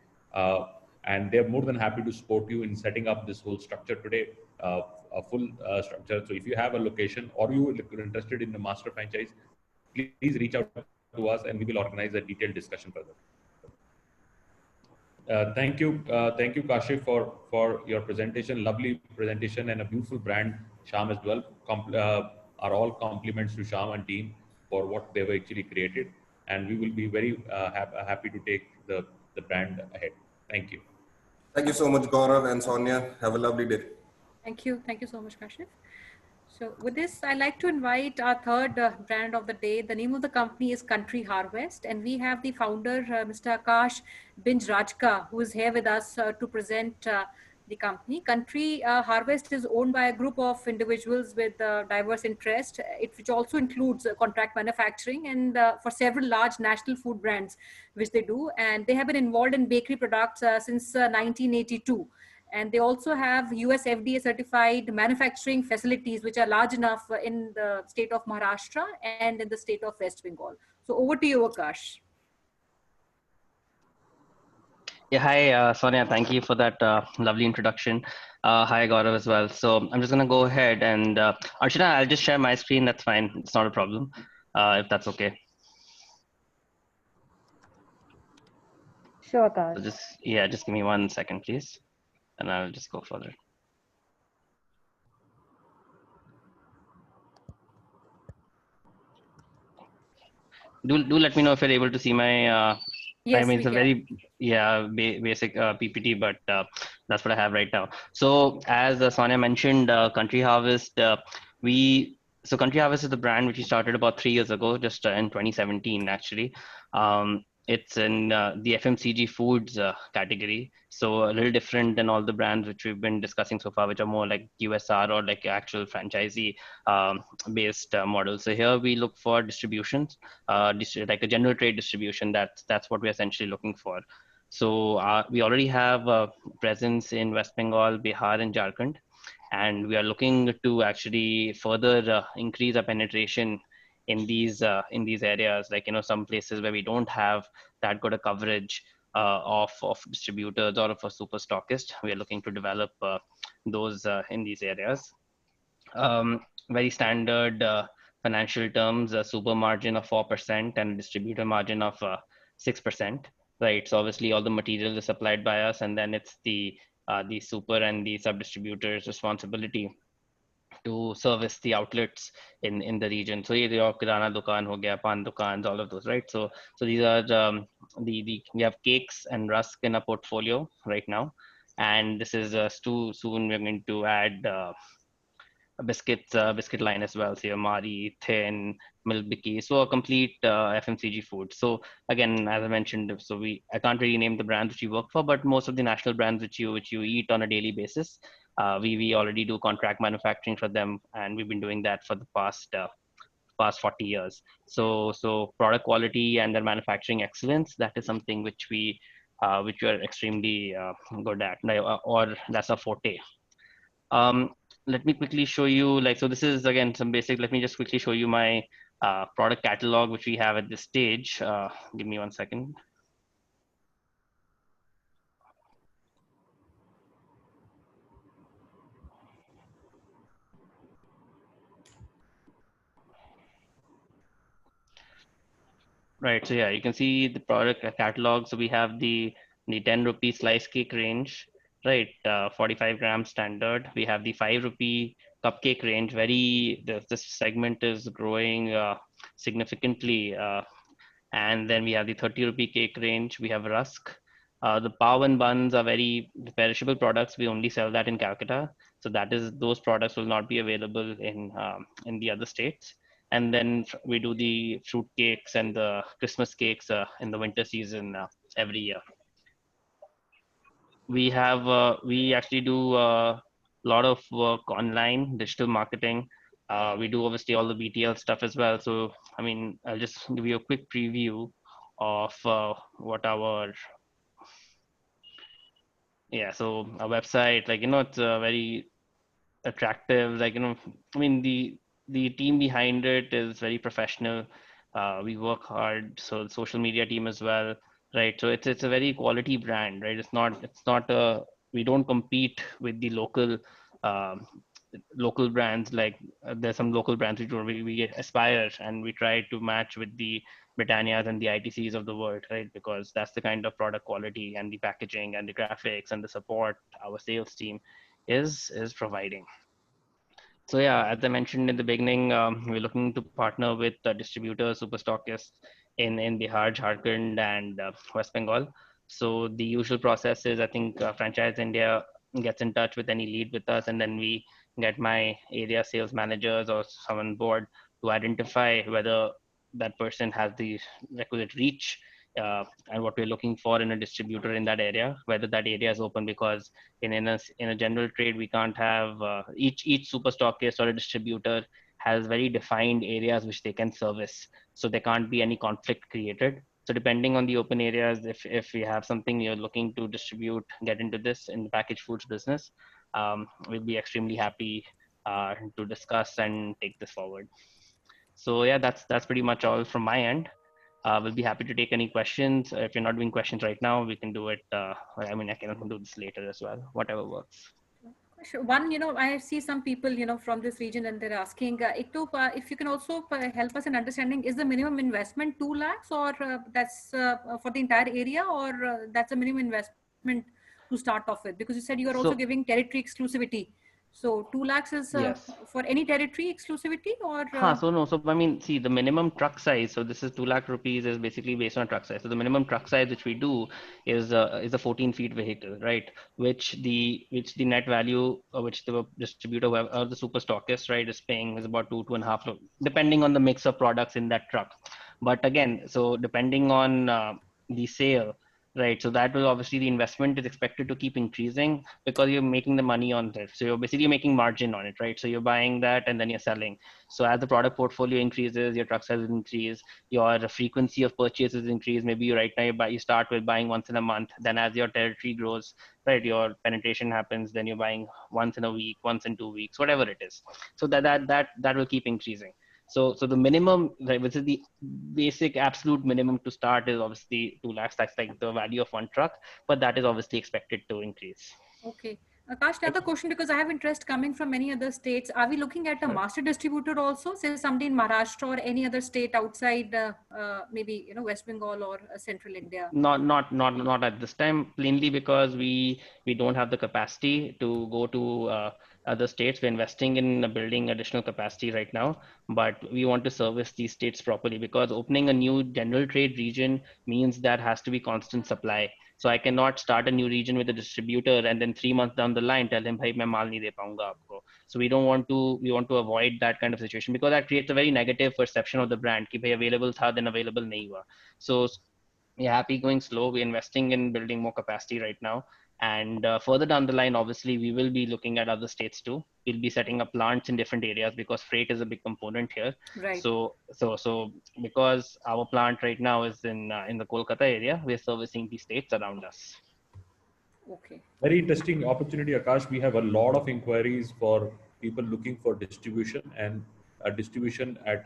And they're more than happy to support you in setting up this whole structure today, a full structure. So if you have a location or you are interested in the master franchise, please reach out to us and we will organize a detailed discussion further. Thank you, Kashif, for your presentation. Lovely presentation and a beautiful brand, Sham as well. Are all compliments to Sham and team for what they've actually created, and we will be very happy to take the brand ahead. Thank you. Thank you so much, Gaurav and Sonia. Have a lovely day. Thank you so much, Kashif. So with this, I'd like to invite our third brand of the day. The name of the company is Country Harvest, and we have the founder, Mr. Akash Binjrajka, who is here with us to present the company. Country Harvest is owned by a group of individuals with diverse interest, which also includes contract manufacturing and for several large national food brands, which they do. And they have been involved in bakery products since 1982. And they also have US FDA certified manufacturing facilities, which are large enough in the state of Maharashtra and in the state of West Bengal. So over to you, Akash. Yeah, hi, Sonia. Thank you for that lovely introduction. Hi, Gaurav as well. So I'm just going to go ahead and Archana, I'll just share my screen. That's fine. It's not a problem, if that's okay. Sure, Akash. So just give me 1 second, please. And I'll just go further. Do let me know if you're able to see my, yes, I mean, it's a very, basic PPT, but that's what I have right now. So as Sonia mentioned, Country Harvest, we So Country Harvest is the brand which we started about 3 years ago, just in 2017 actually. It's in the FMCG foods category, so a little different than all the brands which we've been discussing so far, which are more like QSR or like actual franchisee based models. So here we look for distributions, like a general trade distribution. That's what we're essentially looking for. So we already have a presence in West Bengal, Bihar, and Jharkhand, and we are looking to actually further increase our penetration in these areas, like some places where we don't have that good a coverage of distributors or of a super stockist. We are looking to develop those in these areas. Very standard financial terms, a super margin of 4% and a distributor margin of 6%, right? So obviously all the material is supplied by us, and then it's the super and the sub distributors' responsibility to service the outlets in the region. So your kirana dukan ho gaya, pan dukans, all of those, right? So these are the we have cakes and rusk in our portfolio right now, and this is soon we're going to add biscuit line as well. So your Mari, Thin, Milk Bikki, so a complete FMCG food. So again, as I mentioned, so I can't really name the brands which you work for, but most of the national brands which you eat on a daily basis, we already do contract manufacturing for them, and we've been doing that for the past 40 years. So product quality and their manufacturing excellence, that is something which we are extremely good at, or that's a forte. Let me quickly show you, so this is again some basic. Let me just quickly show you my product catalog which we have at this stage. Give me 1 second. Right, so yeah, you can see the product catalog. So we have the 10 rupee slice cake range, right? 45 grams standard. We have the 5 rupee cupcake range. This segment is growing significantly. And then we have the 30 rupee cake range. We have rusk. The pav and buns are very perishable products. We only sell that in Calcutta. So those products will not be available in the other states. And then we do the fruit cakes and the Christmas cakes in the winter season every year. We actually do a lot of work online, digital marketing. We do obviously all the BTL stuff as well. So, I mean, I'll just give you a quick preview of what so our website, it's very attractive. I mean, the team behind it is very professional. We work hard. So the social media team as well, right? So it's a very quality brand, right? It's not we don't compete with the local brands. There's some local brands which we aspire, and we try to match with the Britannias and the ITCs of the world, right? Because that's the kind of product quality and the packaging and the graphics and the support our sales team is providing. So yeah, as I mentioned in the beginning, we're looking to partner with distributors, super stockists in Bihar, Jharkhand, and West Bengal. So the usual process is, I think, Franchise India gets in touch with any lead with us, and then we get my area sales managers or someone board to identify whether that person has the requisite reach and what we're looking for in a distributor in that area, whether that area is open, because in a general trade, we can't have each super stockist or a distributor has very defined areas which they can service. So there can't be any conflict created. So depending on the open areas, if we have something you're looking to distribute, get into this in the packaged foods business, we'll be extremely happy to discuss and take this forward. So yeah, that's pretty much all from my end. We'll be happy to take any questions. If you're not doing questions right now, we can do it. I mean, I can do this later as well, whatever works. One, I see some people, from this region, and they're asking, if you can also help us in understanding, is the minimum investment 2 lakhs, or that's for the entire area, or that's a minimum investment to start off with? Because you said you are also giving territory exclusivity So 2 lakhs is Yes. for any territory exclusivity or? So no, so I mean, see, the minimum truck size. So this is 2 lakh rupees is basically based on truck size. So the minimum truck size which we do is a 14 feet vehicle, right? Which the net value which the distributor or the super stockist, right, is paying is about 2.5, depending on the mix of products in that truck. But again, so depending on the sale, right? So that will obviously the investment is expected to keep increasing because you're making the money on it. So you're basically making margin on it, right? So you're buying that and then you're selling. So as the product portfolio increases, your truck sizes increase, your frequency of purchases increase. Maybe right now you start with buying once in a month. Then as your territory grows, right, your penetration happens. Then you're buying once in a week, once in 2 weeks, whatever it is. So that will keep increasing. So the minimum, right, which is the basic absolute minimum to start is obviously 2 lakhs. That's like the value of one truck, but that is obviously expected to increase. Okay. Akash, another question, because I have interest coming from many other states. Are we looking at a master distributor also? Say somebody in Maharashtra or any other state outside, maybe, you know, West Bengal or central India? Not at this time, plainly because we don't have the capacity to go to other states. We're investing in building additional capacity right now, but we want to service these states properly, because opening a new general trade region means that has to be constant supply. So I cannot start a new region with a distributor and then 3 months down the line tell him, "Bhai, main maal nahi de paunga aapko." So we want to avoid that kind of situation, because that creates a very negative perception of the brand. Ki bhai available tha, then available nahi hua. So we're happy going slow. We're investing in building more capacity right now. And further down the line, obviously, we will be looking at other states too. We'll be setting up plants in different areas because freight is a big component here. Right. So because our plant right now is in the Kolkata area, we're servicing the states around us. Okay. Very interesting opportunity, Akash. We have a lot of inquiries for people looking for distribution, and distribution at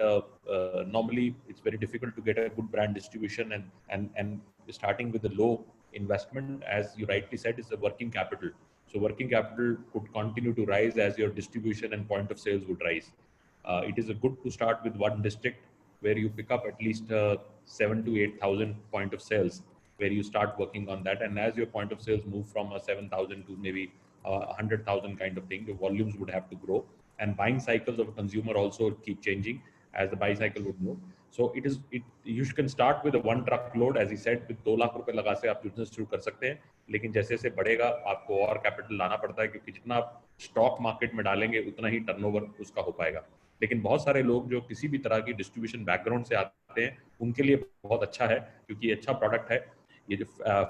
normally it's very difficult to get a good brand distribution, and starting with a low investment, as you rightly said, is the working capital. So working capital could continue to rise as your distribution and point of sales would rise. It is a good to start with one district where you pick up at least 7 to 8,000 point of sales, where you start working on that. And as your point of sales move from a 7,000 to maybe 100,000 kind of thing, the volumes would have to grow. And buying cycles of a consumer also keep changing as the buy cycle would move. So you can start with a one truck load, as he said, with 2 lakh रुपए लगा से आप business शुरू कर सकते हैं. लेकिन जैसे जैसे बढ़ेगा आपको और कैपिटल लाना पड़ता है, क्योंकि जितना आप स्टॉक मार्केट में डालेंगे उतना ही टर्नओवर उसका हो पाएगा. लेकिन बहुत सारे लोग जो किसी भी तरह की डिस्ट्रीब्यूशन बैकग्राउंड से आते हैं, उनके लिए बहुत अच्छा है, क्योंकि ये अच्छा प्रोडक्ट है. ये जो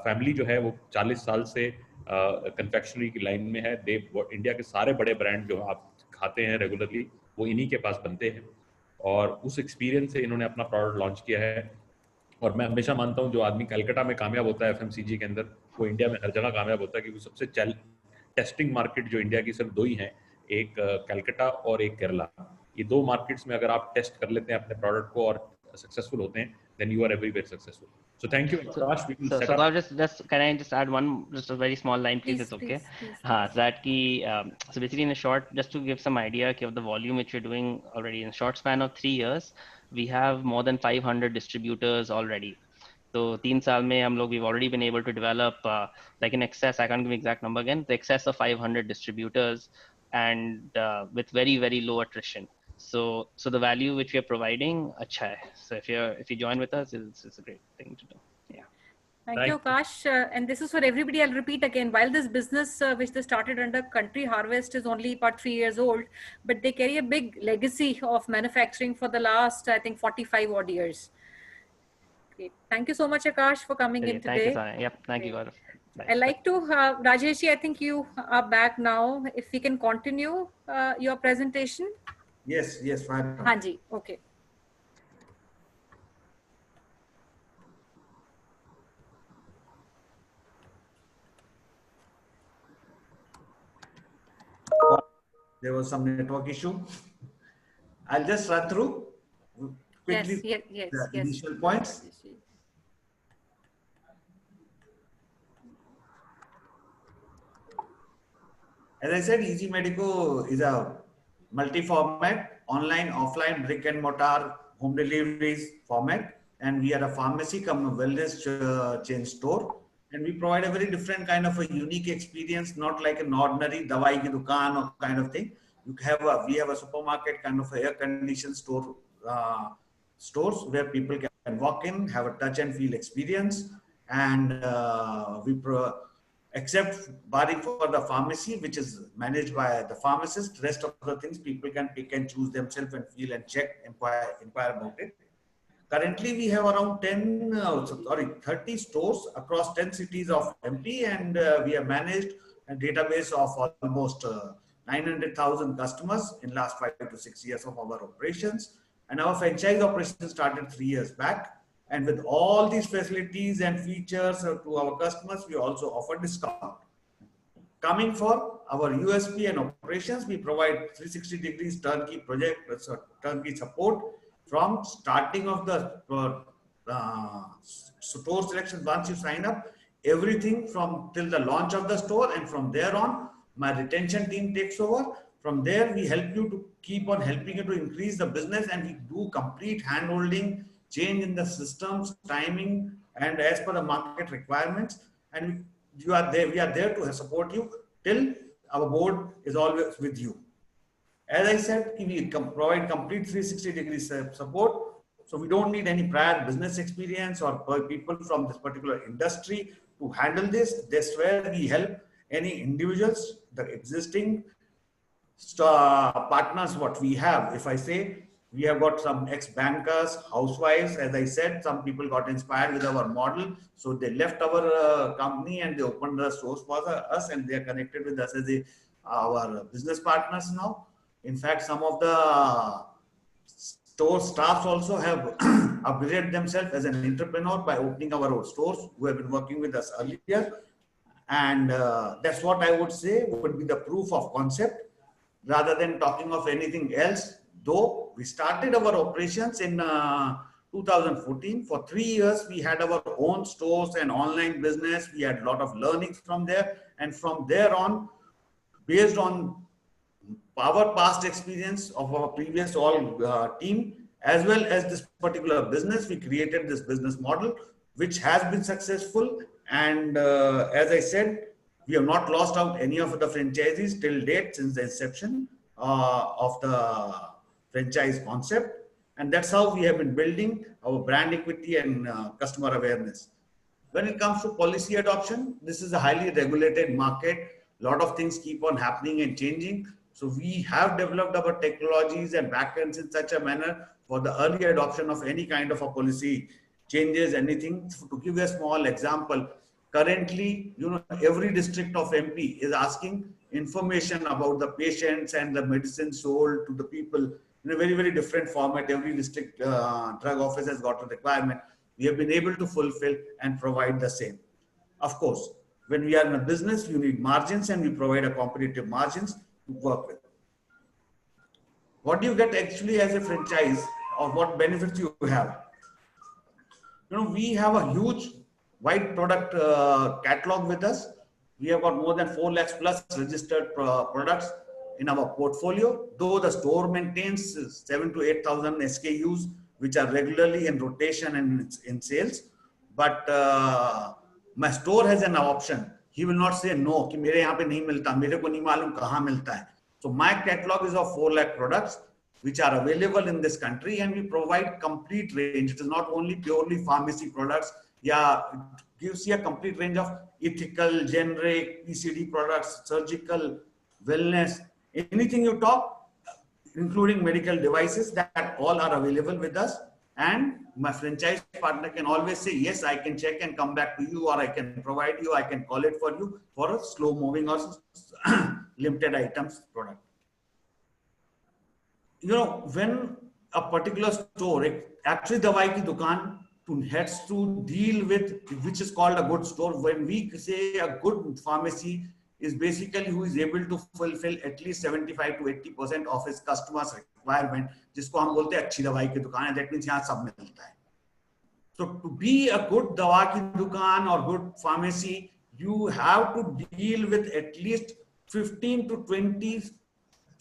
फैमिली जो है वो 40 साल से कन्फेक्शनरी की लाइन में है. इंडिया के सारे बड़े ब्रांड जो आप खाते हैं रेगुलरली, वो इन्हीं के पास बनते हैं, और उस एक्सपीरियंस से इन्होंने अपना प्रोडक्ट लॉन्च किया है. और मैं हमेशा मानता हूँ जो आदमी कलकत्ता में कामयाब होता है एफएमसीजी के अंदर, वो इंडिया में हर जगह कामयाब होता है, क्योंकि सबसे टेस्टिंग मार्केट जो इंडिया की सिर्फ 2 ही हैं, एक कलकत्ता और एक केरला. ये 2 मार्केट्स में अगर आप टेस्ट कर लेते हैं अपने प्रोडक्ट को और सक्सेसफुल होते हैं, then you are everywhere successful. So thank you, Akash. We will set up. Just can I just add just a very small line, please? It's okay. So basically, in a short, just to give some idea of the volume which we're doing already in a short span of 3 years, we have more than 500 distributors already. So 3 साल में हम लोग we've already been able to develop like in excess, I can't give exact number again, the excess of 500 distributors, and with very, very low attrition. So the value which we are providing, acha hai. So if you join with us, it's a great thing to do. Yeah. Thank you, Akash. And this is for everybody. I'll repeat again. While this business, which they started under Country Harvest, is only about 3 years old, but they carry a big legacy of manufacturing for the last, I think, 45 odd years. Okay. Thank you so much, Akash, for coming in today. Thank you, Sonia. Yep. Thank you, Gaurav. I'd like to, Rajesh, I think you are back now. If we can continue your presentation. Yes, fine. Hanji, okay. There was some network issue. I'll just run through quickly the initial points. As I said, Easy Medico is a multi-format, online, offline, brick and mortar, home deliveries format. And we are a pharmacy come wellness chain store. and we provide a very different kind of a unique experience, not like an ordinary dawai ki dukaan or kind of thing. We have a supermarket kind of air-conditioned stores where people can walk in, have a touch and feel experience, and except barring for the pharmacy, which is managed by the pharmacist, rest of the things people can pick and choose themselves and feel and check, inquire about it. Currently, we have around 30 stores across 10 cities of MP, and we have managed a database of almost 900,000 customers in last 5 to 6 years of our operations. And our franchise operation started 3 years back. And with all these facilities and features to our customers, we also offer discount. Coming for our USP and operations, we provide 360 degrees turnkey turnkey support from starting of the store selection. Once you sign up, everything from till the launch of the store, and from there on, my retention team takes over. From there, we help you to keep on helping you to increase the business, and we do complete hand-holding, change in the systems, timing, and as per the market requirements. And we are there to support you till our board is always with you. As I said, we provide complete 360 degrees support. So we don't need any prior business experience or people from this particular industry to handle this. That's where we help any individuals, the existing partners, what we have. If I say, we have got some ex-bankers, housewives, as I said, some people got inspired with our model. So they left our company and they opened the stores for us, and they are connected with us as our business partners now. In fact, some of the store staffs also have upgraded themselves as an entrepreneur by opening our own stores, who have been working with us earlier. And that's what I would say would be the proof of concept, rather than talking of anything else. Though we started our operations in 2014, for 3 years, we had our own stores and online business. We had a lot of learnings from there. And from there on, based on our past experience of our previous team, as well as this particular business, we created this business model, which has been successful. And as I said, we have not lost out any of the franchisees till date since the inception of the franchise concept. And that's how we have been building our brand equity and customer awareness. When it comes to policy adoption, this is a highly regulated market. A lot of things keep on happening and changing. So we have developed our technologies and backends in such a manner for the early adoption of any kind of a policy changes, anything. To give a small example, currently, every district of MP is asking information about the patients and the medicine sold to the people in a very, very different format. Every district drug office has got a requirement. We have been able to fulfill and provide the same. Of course, when we are in a business, you need margins, and we provide a competitive margins to work with. What do you get actually as a franchise, or what benefits you have? We have a huge wide product catalog with us. We have got more than 4 lakhs plus registered products in our portfolio, though the store maintains 7,000 to 8,000 SKUs, which are regularly in rotation and in sales. But my store has an option. He will not say no, कि मेरे यहाँ पे नहीं मिलता, मेरे को नहीं मालूम कहाँ मिलता है. So my catalog is of 4 lakh products, which are available in this country, and we provide complete range. It is not only purely pharmacy products. Yeah, it gives you a complete range of ethical, generic, PCD products, surgical, wellness, anything you talk, including medical devices, that all are available with us. And my franchise partner can always say, yes, I can check and come back to you, or I can provide you, I can call it for you for a slow moving or limited items product. When a particular store, actually dawai ki dukaan, has to deal with, which is called a good store. When we say a good pharmacy is basically who is able to fulfill at least 75 to 80% of his customers' requirement, जिसको हम बोलते हैं अच्छी दवाई की दुकान है. That means यहाँ सब मिलता है. So to be a good दवा की दुकान or good pharmacy, you have to deal with at least 15 to 20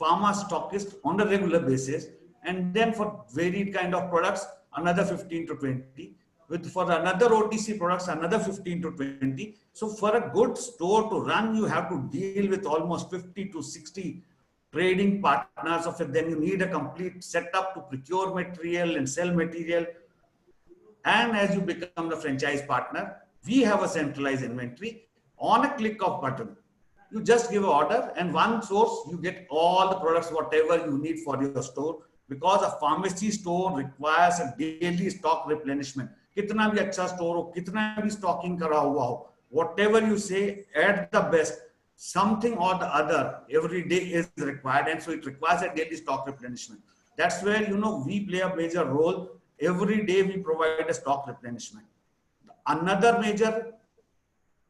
pharma stockists on a regular basis, and then for varied kind of products, another 15 to 20. with for another OTC products, another 15 to 20. So for a good store to run, you have to deal with almost 50 to 60 trading partners of it. Then you need a complete setup to procure material and sell material. And as you become the franchise partner, we have a centralized inventory. On a click of button, you just give an order, and one source, you get all the products, whatever you need for your store. Because a pharmacy store requires a daily stock replenishment. Kitna bhi acha store ho, kitna bhi stocking kara hua ho, whatever you say, at the best, something or the other every day is required, and so it requires a daily stock replenishment. That's where, you know, we play a major role. Every day we provide a stock replenishment. Another major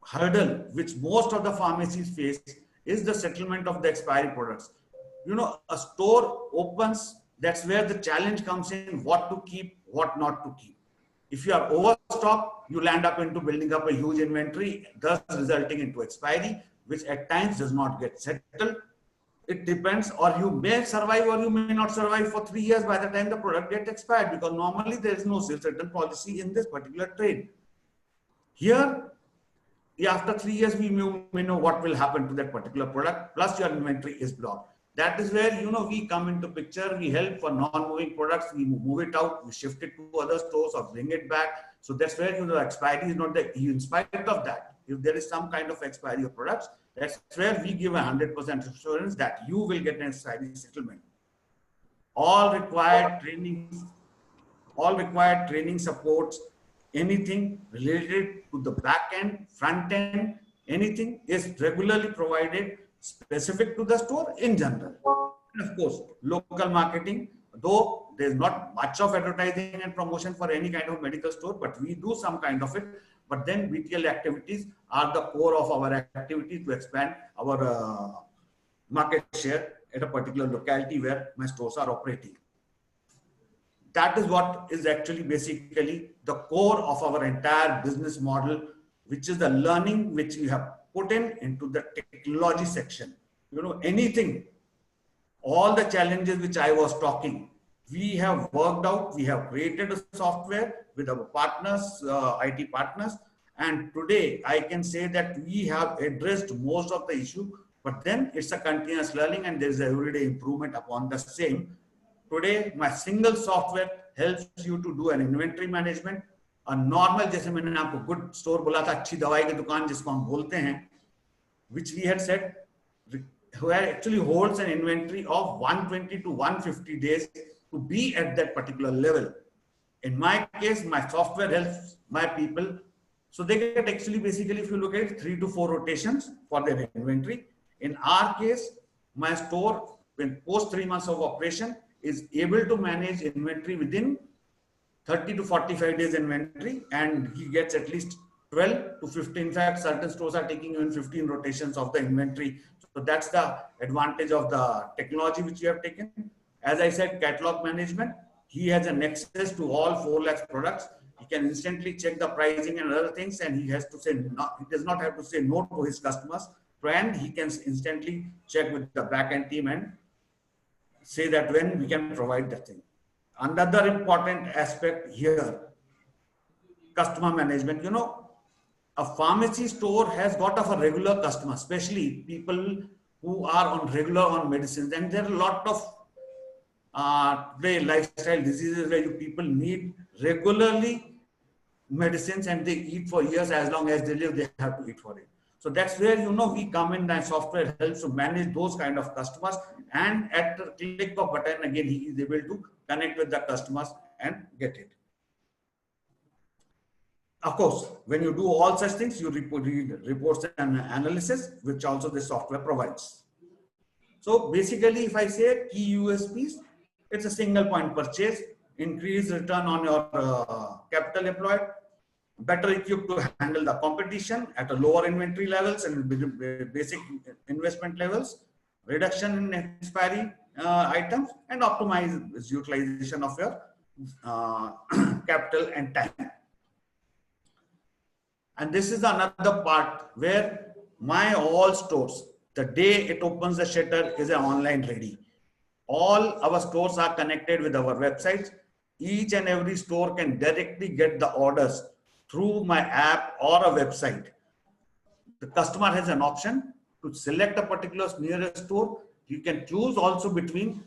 hurdle which most of the pharmacies face is the settlement of the expiry products. You know, a store opens, that's where the challenge comes in, what to keep, what not to keep. If you are overstocked, you land up into building up a huge inventory, thus resulting into expiry, which at times does not get settled. It depends, or you may survive or you may not survive for 3 years by the time the product gets expired, because normally there is no sales return policy in this particular trade. Here, after 3 years, we may know what will happen to that particular product, plus your inventory is blocked. That is where, you know, we come into picture. We help for non-moving products. We move it out, we shift it to other stores or bring it back. So that's where, you know, expiry is not the, in spite of that, if there is some kind of expiry of products, that's where we give 100% assurance that you will get an expiry settlement. All required training supports, anything related to the back end, front end, anything is regularly provided specific to the store in general. And of course, local marketing, though there's not much of advertising and promotion for any kind of medical store, but we do some kind of it. But then BTL activities are the core of our activity to expand our market share at a particular locality where my stores are operating. That is what is actually basically the core of our entire business model, which is the learning which we have put into the technology section. You know, anything, all the challenges which I was talking, we have worked out, we have created a software with our partners, IT partners. And today I can say that we have addressed most of the issue, but then it's a continuous learning and there's everyday improvement upon the same. Today, my single software helps you to do an inventory management. A normal, जैसे मैंने आपको good store बोला था, अच्छी दवाई की दुकान जिसको हम बोलते हैं, which we had said, where actually holds an inventory of 120 to 150 days to be at that particular level. In my case, my software helps my people. So they get actually basically, if you look at it, 3 to 4 rotations for their inventory. In our case, my store, when post 3 months of operation, is able to manage inventory within 30 to 45 days inventory, and he gets at least 12 to 15. In fact, certain stores are taking even 15 rotations of the inventory. So that's the advantage of the technology which we have taken. As I said, catalog management, he has an access to all 4 lakhs products. He can instantly check the pricing and other things, and he has to say no, he does not have to say no to his customers. And he can instantly check with the back-end team and say that when we can provide that thing. Another important aspect here, customer management. You know, a pharmacy store has got of a regular customer, especially people who are on regular on medicines. And there are a lot of lifestyle diseases where people need regularly medicines and they eat for years. As long as they live, they have to eat for it. So that's where, you know, we come in and software helps to manage those kind of customers. And at the click of button, again, he is able to connect with the customers and get it. Of course, when you do all such things, you read reports and analysis, which also the software provides. So basically, if I say key USPs, it's a single point purchase, increased return on your capital employed, better equipped to handle the competition at a lower inventory levels and basic investment levels, reduction in expiry items, and optimize utilization of your capital and time. And this is another part where my all stores, the day it opens the shutter, is an online ready. All our stores are connected with our websites. each and every store can directly get the orders through my app or a website. The customer has an option to select a particular nearest store. You can choose also between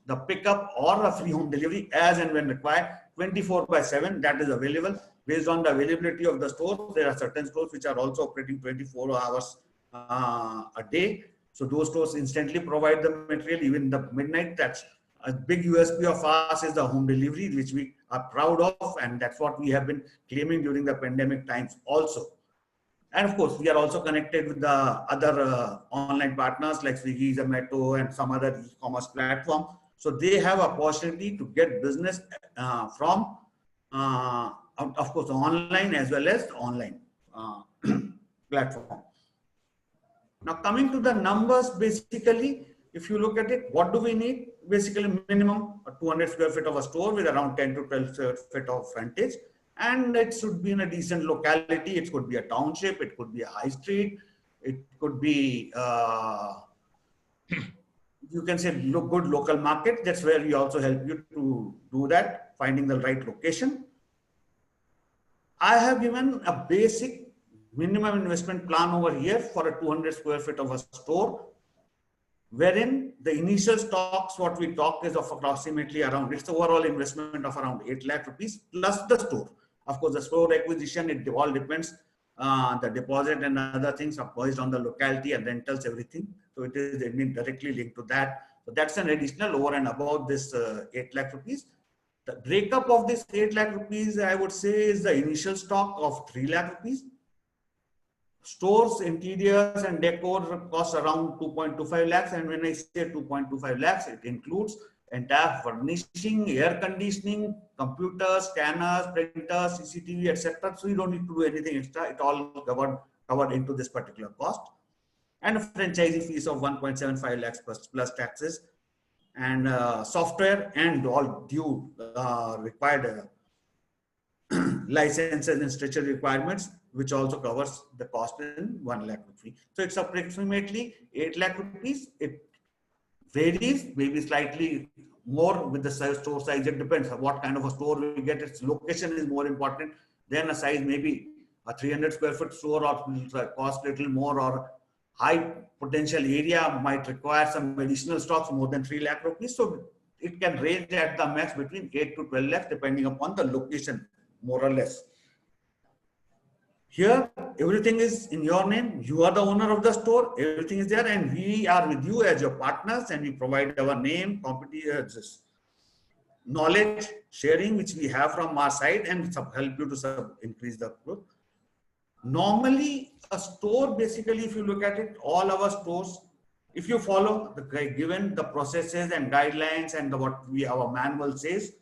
the pickup or a free home delivery as and when required. 24/7 that is available based on the availability of the store. There are certain stores which are also operating 24 hours a day. So those stores instantly provide the material even the midnight. That's a big USP of ours is the home delivery, which we are proud of, and that's what we have been claiming during the pandemic times also. And of course, we are also connected with the other online partners like Swiggy, Zomato, and some other e-commerce platform. So they have a opportunity to get business from, of course, online as well as online platform. Now, coming to the numbers, basically, if you look at it, what do we need? Basically, minimum 200 square feet of a store with around 10 to 12 square feet of frontage. And it should be in a decent locality. It could be a township. It could be a high street. It could be, you can say, good local market. That's where we also help you to do that, finding the right location. I have given a basic minimum investment plan over here for a 200 square feet of a store, wherein the initial stocks, what we talk is of approximately around, it's the overall investment of around 8 lakh rupees plus the store. Of course, the store acquisition, it all depends, the deposit and other things are based on the locality and rentals, everything. So it is directly linked to that. So that's an additional over and above this 8 lakh rupees. The breakup of this 8 lakh rupees, I would say, is the initial stock of 3 lakh rupees. Stores, interiors and decor cost around 2.25 lakhs. And when I say 2.25 lakhs, it includes entire furnishing, air conditioning, computers, scanners, printers, CCTV, etc. So you don't need to do anything extra. It all covered into this particular cost. And a franchisee fees of 1.75 lakhs plus taxes, and software and all due required licenses and stretcher requirements, which also covers the cost in 1 lakh rupees. So it's approximately 8 lakh rupees. It varies, maybe slightly more with the store size. It depends on what kind of a store we get. Its location is more important than a size. Maybe a 300 square foot store or cost a little more, or high potential area might require some additional stocks more than 3 lakh rupees. So it can range at the max between 8 to 12 lakhs depending upon the location, more or less. Here, everything is in your name. You are the owner of the store. Everything is there, and we are with you as your partners, and we provide our name, competence, knowledge sharing, which we have from our side, and help you to increase the growth. Normally, a store, basically, if you look at it, all our stores, if you follow given the processes and guidelines and our manual says,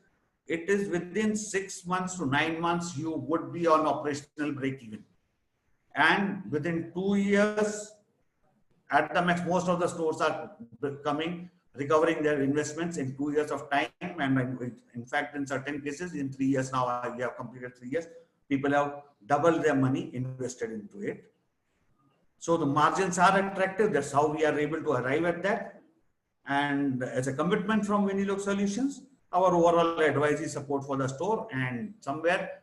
it is within 6 months to 9 months, you would be on operational break even. And within 2 years, at the max, most of the stores are recovering their investments in 2 years of time. And in fact, in certain cases, in 3 years now, we have completed 3 years, people have doubled their money invested into it. So the margins are attractive. That's how we are able to arrive at that. And as a commitment from Vinilog Solutions, our overall advisory support for the store, and somewhere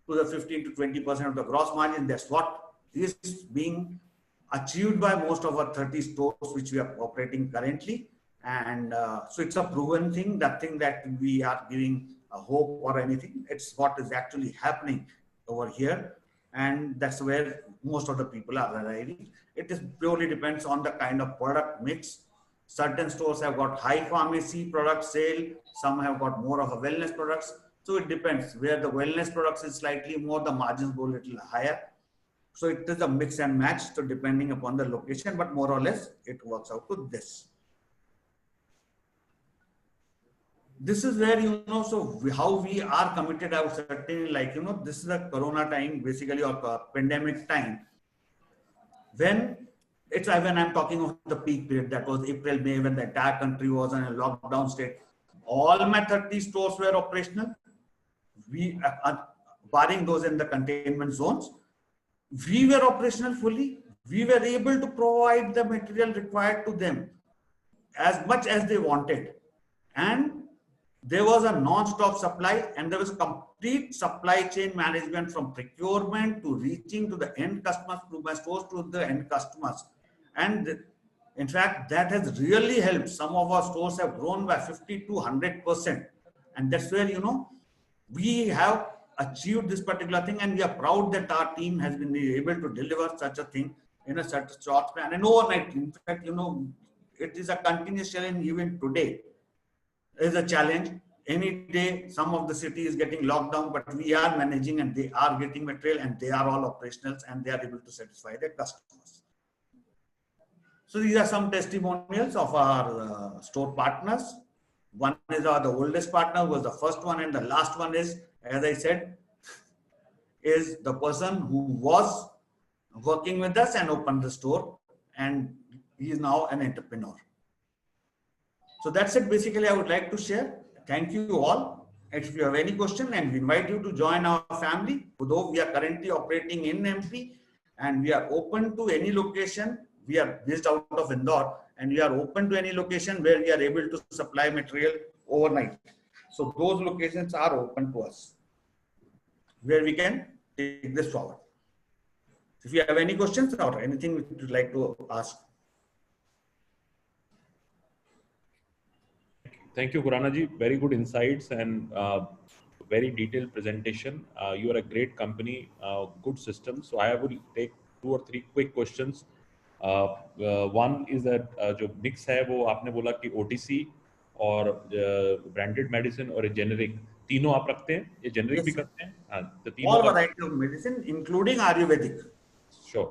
to the 15 to 20% of the gross margin, that's what is being achieved by most of our 30 stores which we are operating currently. And so it's a proven thing, nothing that we are giving a hope or anything. It's what is actually happening over here. And that's where most of the people are arriving. It is purely depends on the kind of product mix. Certain stores have got high pharmacy product sale. Some have got more of a wellness products. So it depends. Where the wellness products is slightly more, the margins go a little higher. So it is a mix and match. So depending upon the location, but more or less it works out to this. This is where, so how we are committed, I would certainly this is a Corona time, basically, or pandemic time. When I'm talking of the peak period, that was April, May, when the entire country was in a lockdown state. All my 30 stores were operational. We, barring those in the containment zones, we were operational fully. We were able to provide the material required to them as much as they wanted. And there was a non-stop supply, and there was complete supply chain management from procurement to reaching to the end customers, to my stores, to the end customers. And in fact, that has really helped. Some of our stores have grown by 50 to 100%. And that's where, we have achieved this particular thing, and we are proud that our team has been able to deliver such a thing in a such short span and overnight. In fact, it is a continuous challenge even today. Is a challenge. Any day, some of the city is getting locked down, but we are managing, and they are getting material, and they are all operationals, and they are able to satisfy their customers. So these are some testimonials of our store partners. One is the oldest partner, was the first one, and the last one is, as I said, is the person who was working with us and opened the store, and he is now an entrepreneur. So that's it. Basically, I would like to share. Thank you all. If you have any question, and we invite you to join our family. Although we are currently operating in MP, and we are open to any location. We are based out of Indore, and we are open to any location where we are able to supply material overnight. So those locations are open to us, where we can take this forward. If you have any questions or anything you would like to ask. Thank you, Khurana ji. Very good insights and very detailed presentation. You are a great company, good system. So I will take 2 or 3 quick questions. One is that जो mix है वो आपने बोला कि OTC और branded medicine और generic तीनों आप रखते हैं, ये generic भी करते हैं? तो तीनों all variety of medicine, including Ayurvedic. Sure.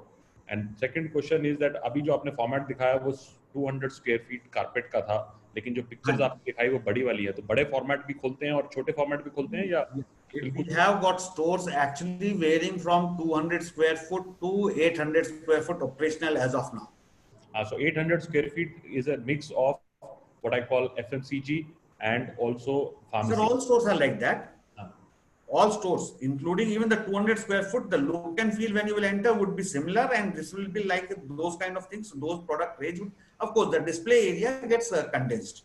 And second question is that अभी जो आपने format दिखाया वो 200 square feet carpet का था, लेकिन जो pictures आपने दिखाई वो बड़ी वाली है, तो बड़े format भी खोलते हैं और छोटे format भी खोलते हैं या? We have got stores actually varying from 200 square foot to 800 square foot operational as of now. So 800 square feet is a mix of what I call FMCG and also pharmacy. So all stores are like that. All stores, including even the 200 square foot, the look and feel when you will enter would be similar, and this will be like those kind of things. Those product range, of course, the display area gets condensed.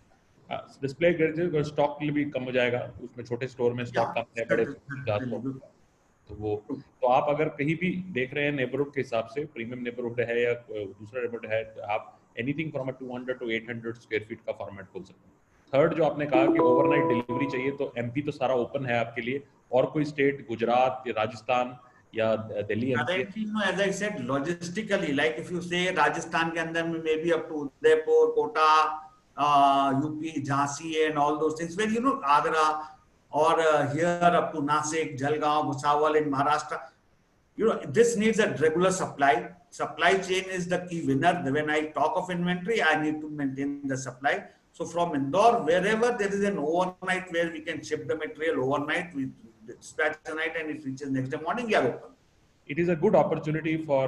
Display का stock भी कम हो जाएगा, उसमें छोटे store में stock कम है, बड़े तो वो तो आप अगर कहीं भी देख रहे हैं नेबरहुड के हिसाब से, प्रीमियम नेबरहुड है या दूसरा नेबरहुड है, आप anything from 200 to 800 square feet का फॉर्मेट खोल सकते हैं. थर्ड, जो आपने कहा कि ओवरनाइट डिलीवरी चाहिए, तो एमपी तो सारा ओपन है आपके लिए, और कोई स्टेट, गुजरात या राजस्थान या Delhi? As I said, logistically, like if you say Rajasthan के अंदर में maybe up to Udaipur, Kota, UP, Jhansi and all those things, where Agra, or here up to Nasik, Jalgaon, Bhusawal in Maharashtra, this needs a regular supply. Supply chain is the key winner. When I talk of inventory, I need to maintain the supply. So from Indore, wherever there is an overnight where we can ship the material overnight, we dispatch the night and it reaches next day morning, we are open. It is a good opportunity for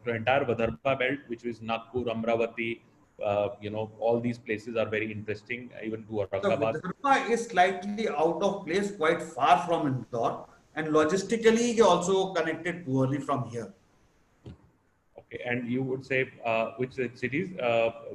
the entire Vidarbha belt, which is Nagpur, Amravati. All these places are very interesting, even to Aurangabad. Vidarbha is slightly out of place, quite far from Indore, and logistically also connected poorly from here. Okay, and you would say which cities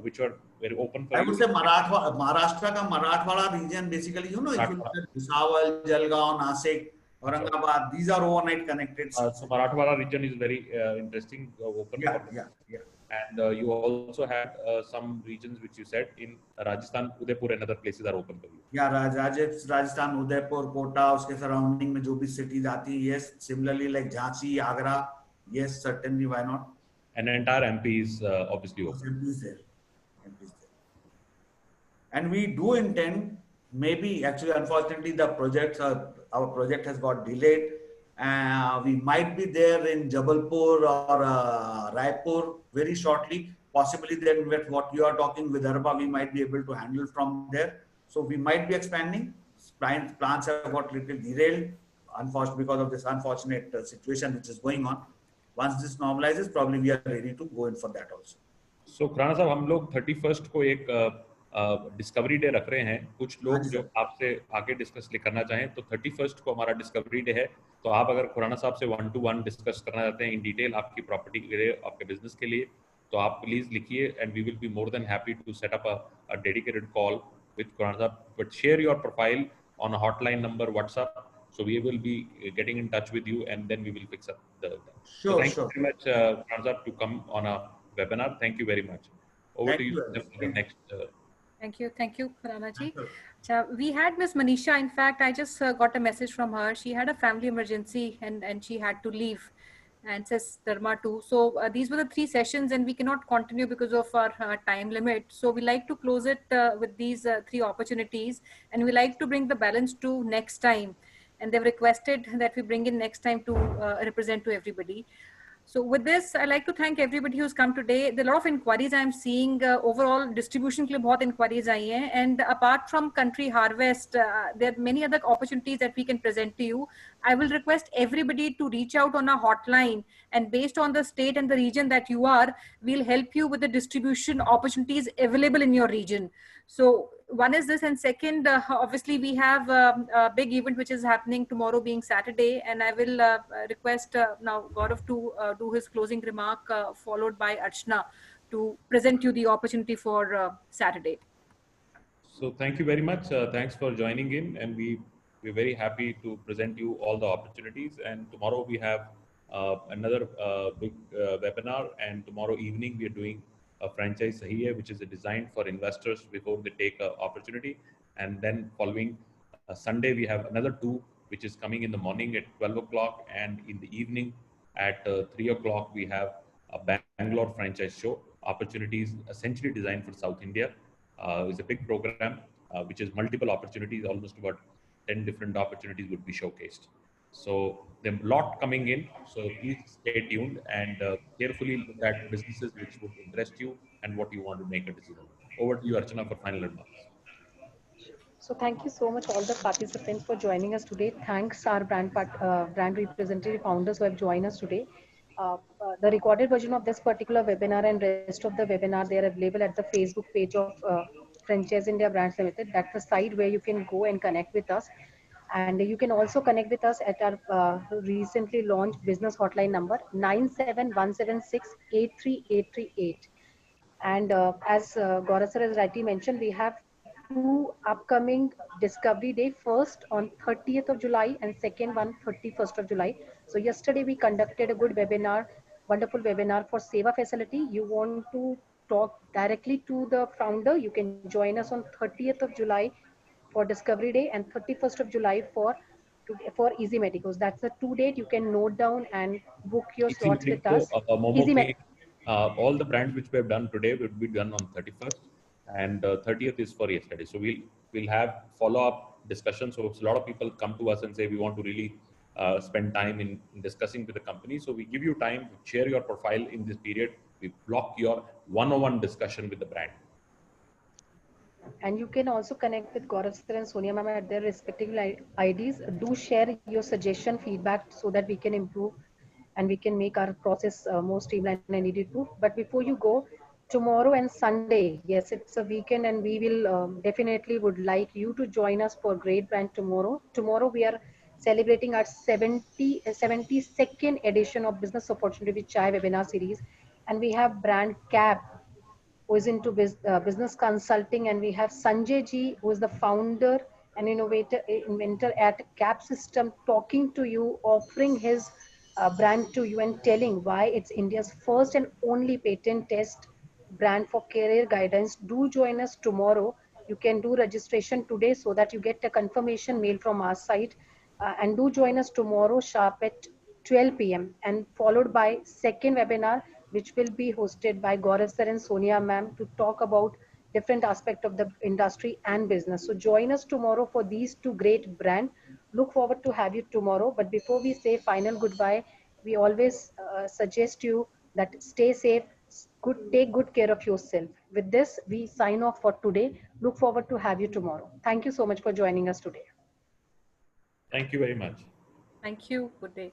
which are very open for I would say Maharashtra ka Marathwada region, basically, if you look at Bhusawal, Jalgaon, Nasik, Aurangabad, these are overnight connected. So Marathwada region is very interesting, open. Yeah. And you also had some regions which you said in Rajasthan, Udaipur and other places are open for you. Yeah, Rajasthan, Udaipur, Kota, uske surrounding mein jo bhi cities aati, yes. Similarly, like Jhansi, Agra, yes, certainly, why not? And the entire MP is obviously open. MP is there. And we do intend, maybe actually, unfortunately, our project has got delayed. We might be there in Jabalpur or Raipur very shortly. Possibly then with what you are talking with Vidarbha, we might be able to handle from there. So we might be expanding. Plans have got little derailed, unfortunately, because of this unfortunate situation which is going on. Once this normalizes, probably we are ready to go in for that also. So Khurana साहब, हम लोग 31st को एक discovery day रख रहे हैं. कुछ लोग जो आपसे आगे डिस्कस करना चाहें, तो 31st को हमारा डिस्कवरी डे है. तो आप अगर खुराना साहब से 1-to-1 डिस्कस करना चाहते हैं इन डिटेल आपकी प्रॉपर्टी के लिए, आपके बिजनेस के लिए, तो आप प्लीज लिखिए, and we will be more than happy to set up a dedicated call with Khurana, but share your profile on a hotline number, WhatsApp. So we will be getting in touch with you, and then we will fix up the. So Sure, thank sure. you very much, Khurana, to come on a webinar. Thank you very much. Over Thank to you you. Sanjay, for the next. Thank you, Khurana ji. Thank you. We had Miss Manisha. In fact, I just got a message from her. She had a family emergency and she had to leave, and says Dharma too. So these were the 3 sessions, and we cannot continue because of our time limit. So we like to close it with these 3 opportunities, and we like to bring the balance to next time. And they've requested that we bring in next time to represent to everybody. So with this, I'd like to thank everybody who's come today. There are a lot of inquiries I'm seeing. Overall distribution के लिए बहुत inquiries आई हैं. And apart from Country Harvest, there are many other opportunities that we can present to you. I will request everybody to reach out on a hotline, and based on the state and the region that you are, we'll help you with the distribution opportunities available in your region. So one is this, and second, obviously we have a big event which is happening tomorrow, being Saturday, and I will request now Gaurav to do his closing remark, followed by Archana to present you the opportunity for Saturday. So thank you very much. Thanks for joining in, and we're very happy to present you all the opportunities. And tomorrow we have another big webinar, and tomorrow evening we are doing a franchise Sahi Hai, which is designed for investors before they take an opportunity. And then following Sunday, we have another 2, which is coming in the morning at 12 o'clock, and in the evening at 3 o'clock, we have a Bangalore franchise show, opportunities essentially designed for South India. It's a big program, which is multiple opportunities, almost about 10 different opportunities would be showcased. So there's a lot coming in. So please stay tuned and carefully look at businesses which would interest you and what you want to make a decision. Over to you, Archana, for final remarks. So thank you so much all the participants for joining us today. Thanks our brand representative founders who have joined us today. The recorded version of this particular webinar and rest of the webinar, they are available at the Facebook page of Franchise India Brands Limited. That's the site where you can go and connect with us. And you can also connect with us at our recently launched business hotline number 9717683838. And as Gaurav sir has rightly mentioned, we have 2 upcoming Discovery Day, first on 30th of July and second one 31st of July. So yesterday we conducted a good webinar, wonderful webinar for Seva facility. You want to talk directly to the founder, you can join us on 30th of July for Discovery Day and 31st of July for Easy Medicos. That's the 2 date you can note down and book your Easy slots with Medico, us. Easy all the brands which we have done today will be done on 31st, and 30th is for yesterday. So we'll have follow-up discussions. So a lot of people come to us and say we want to really spend time in discussing with the company. So we give you time to share your profile in this period. We block your one-on-one discussion with the brand. And you can also connect with Gaurav sir and Sonia ma'am at their respective IDs. Do share your suggestion, feedback, so that we can improve and we can make our process more streamlined and easy to. But before you go, tomorrow and Sunday, yes, it's a weekend, and we will definitely would like you to join us for Great Brand tomorrow. Tomorrow we are celebrating our 72nd edition of Business Opportunity with Chai webinar series, and we have brand CAP, who is into business consulting, and we have Sanjay ji, who is the founder and inventor at CAP System, talking to you, offering his brand to you and telling why it's India's first and only patent test brand for career guidance. Do join us tomorrow. You can do registration today so that you get a confirmation mail from our site. And do join us tomorrow sharp at 12 p.m. and followed by second webinar, which will be hosted by Gaurav sir and Sonia ma'am to talk about different aspect of the industry and business. So join us tomorrow for these 2 great brands. Look forward to have you tomorrow. But before we say final goodbye, we always suggest you that stay safe, take good care of yourself. With this, we sign off for today. Look forward to have you tomorrow. Thank you so much for joining us today. Thank you very much. Thank you. Good day.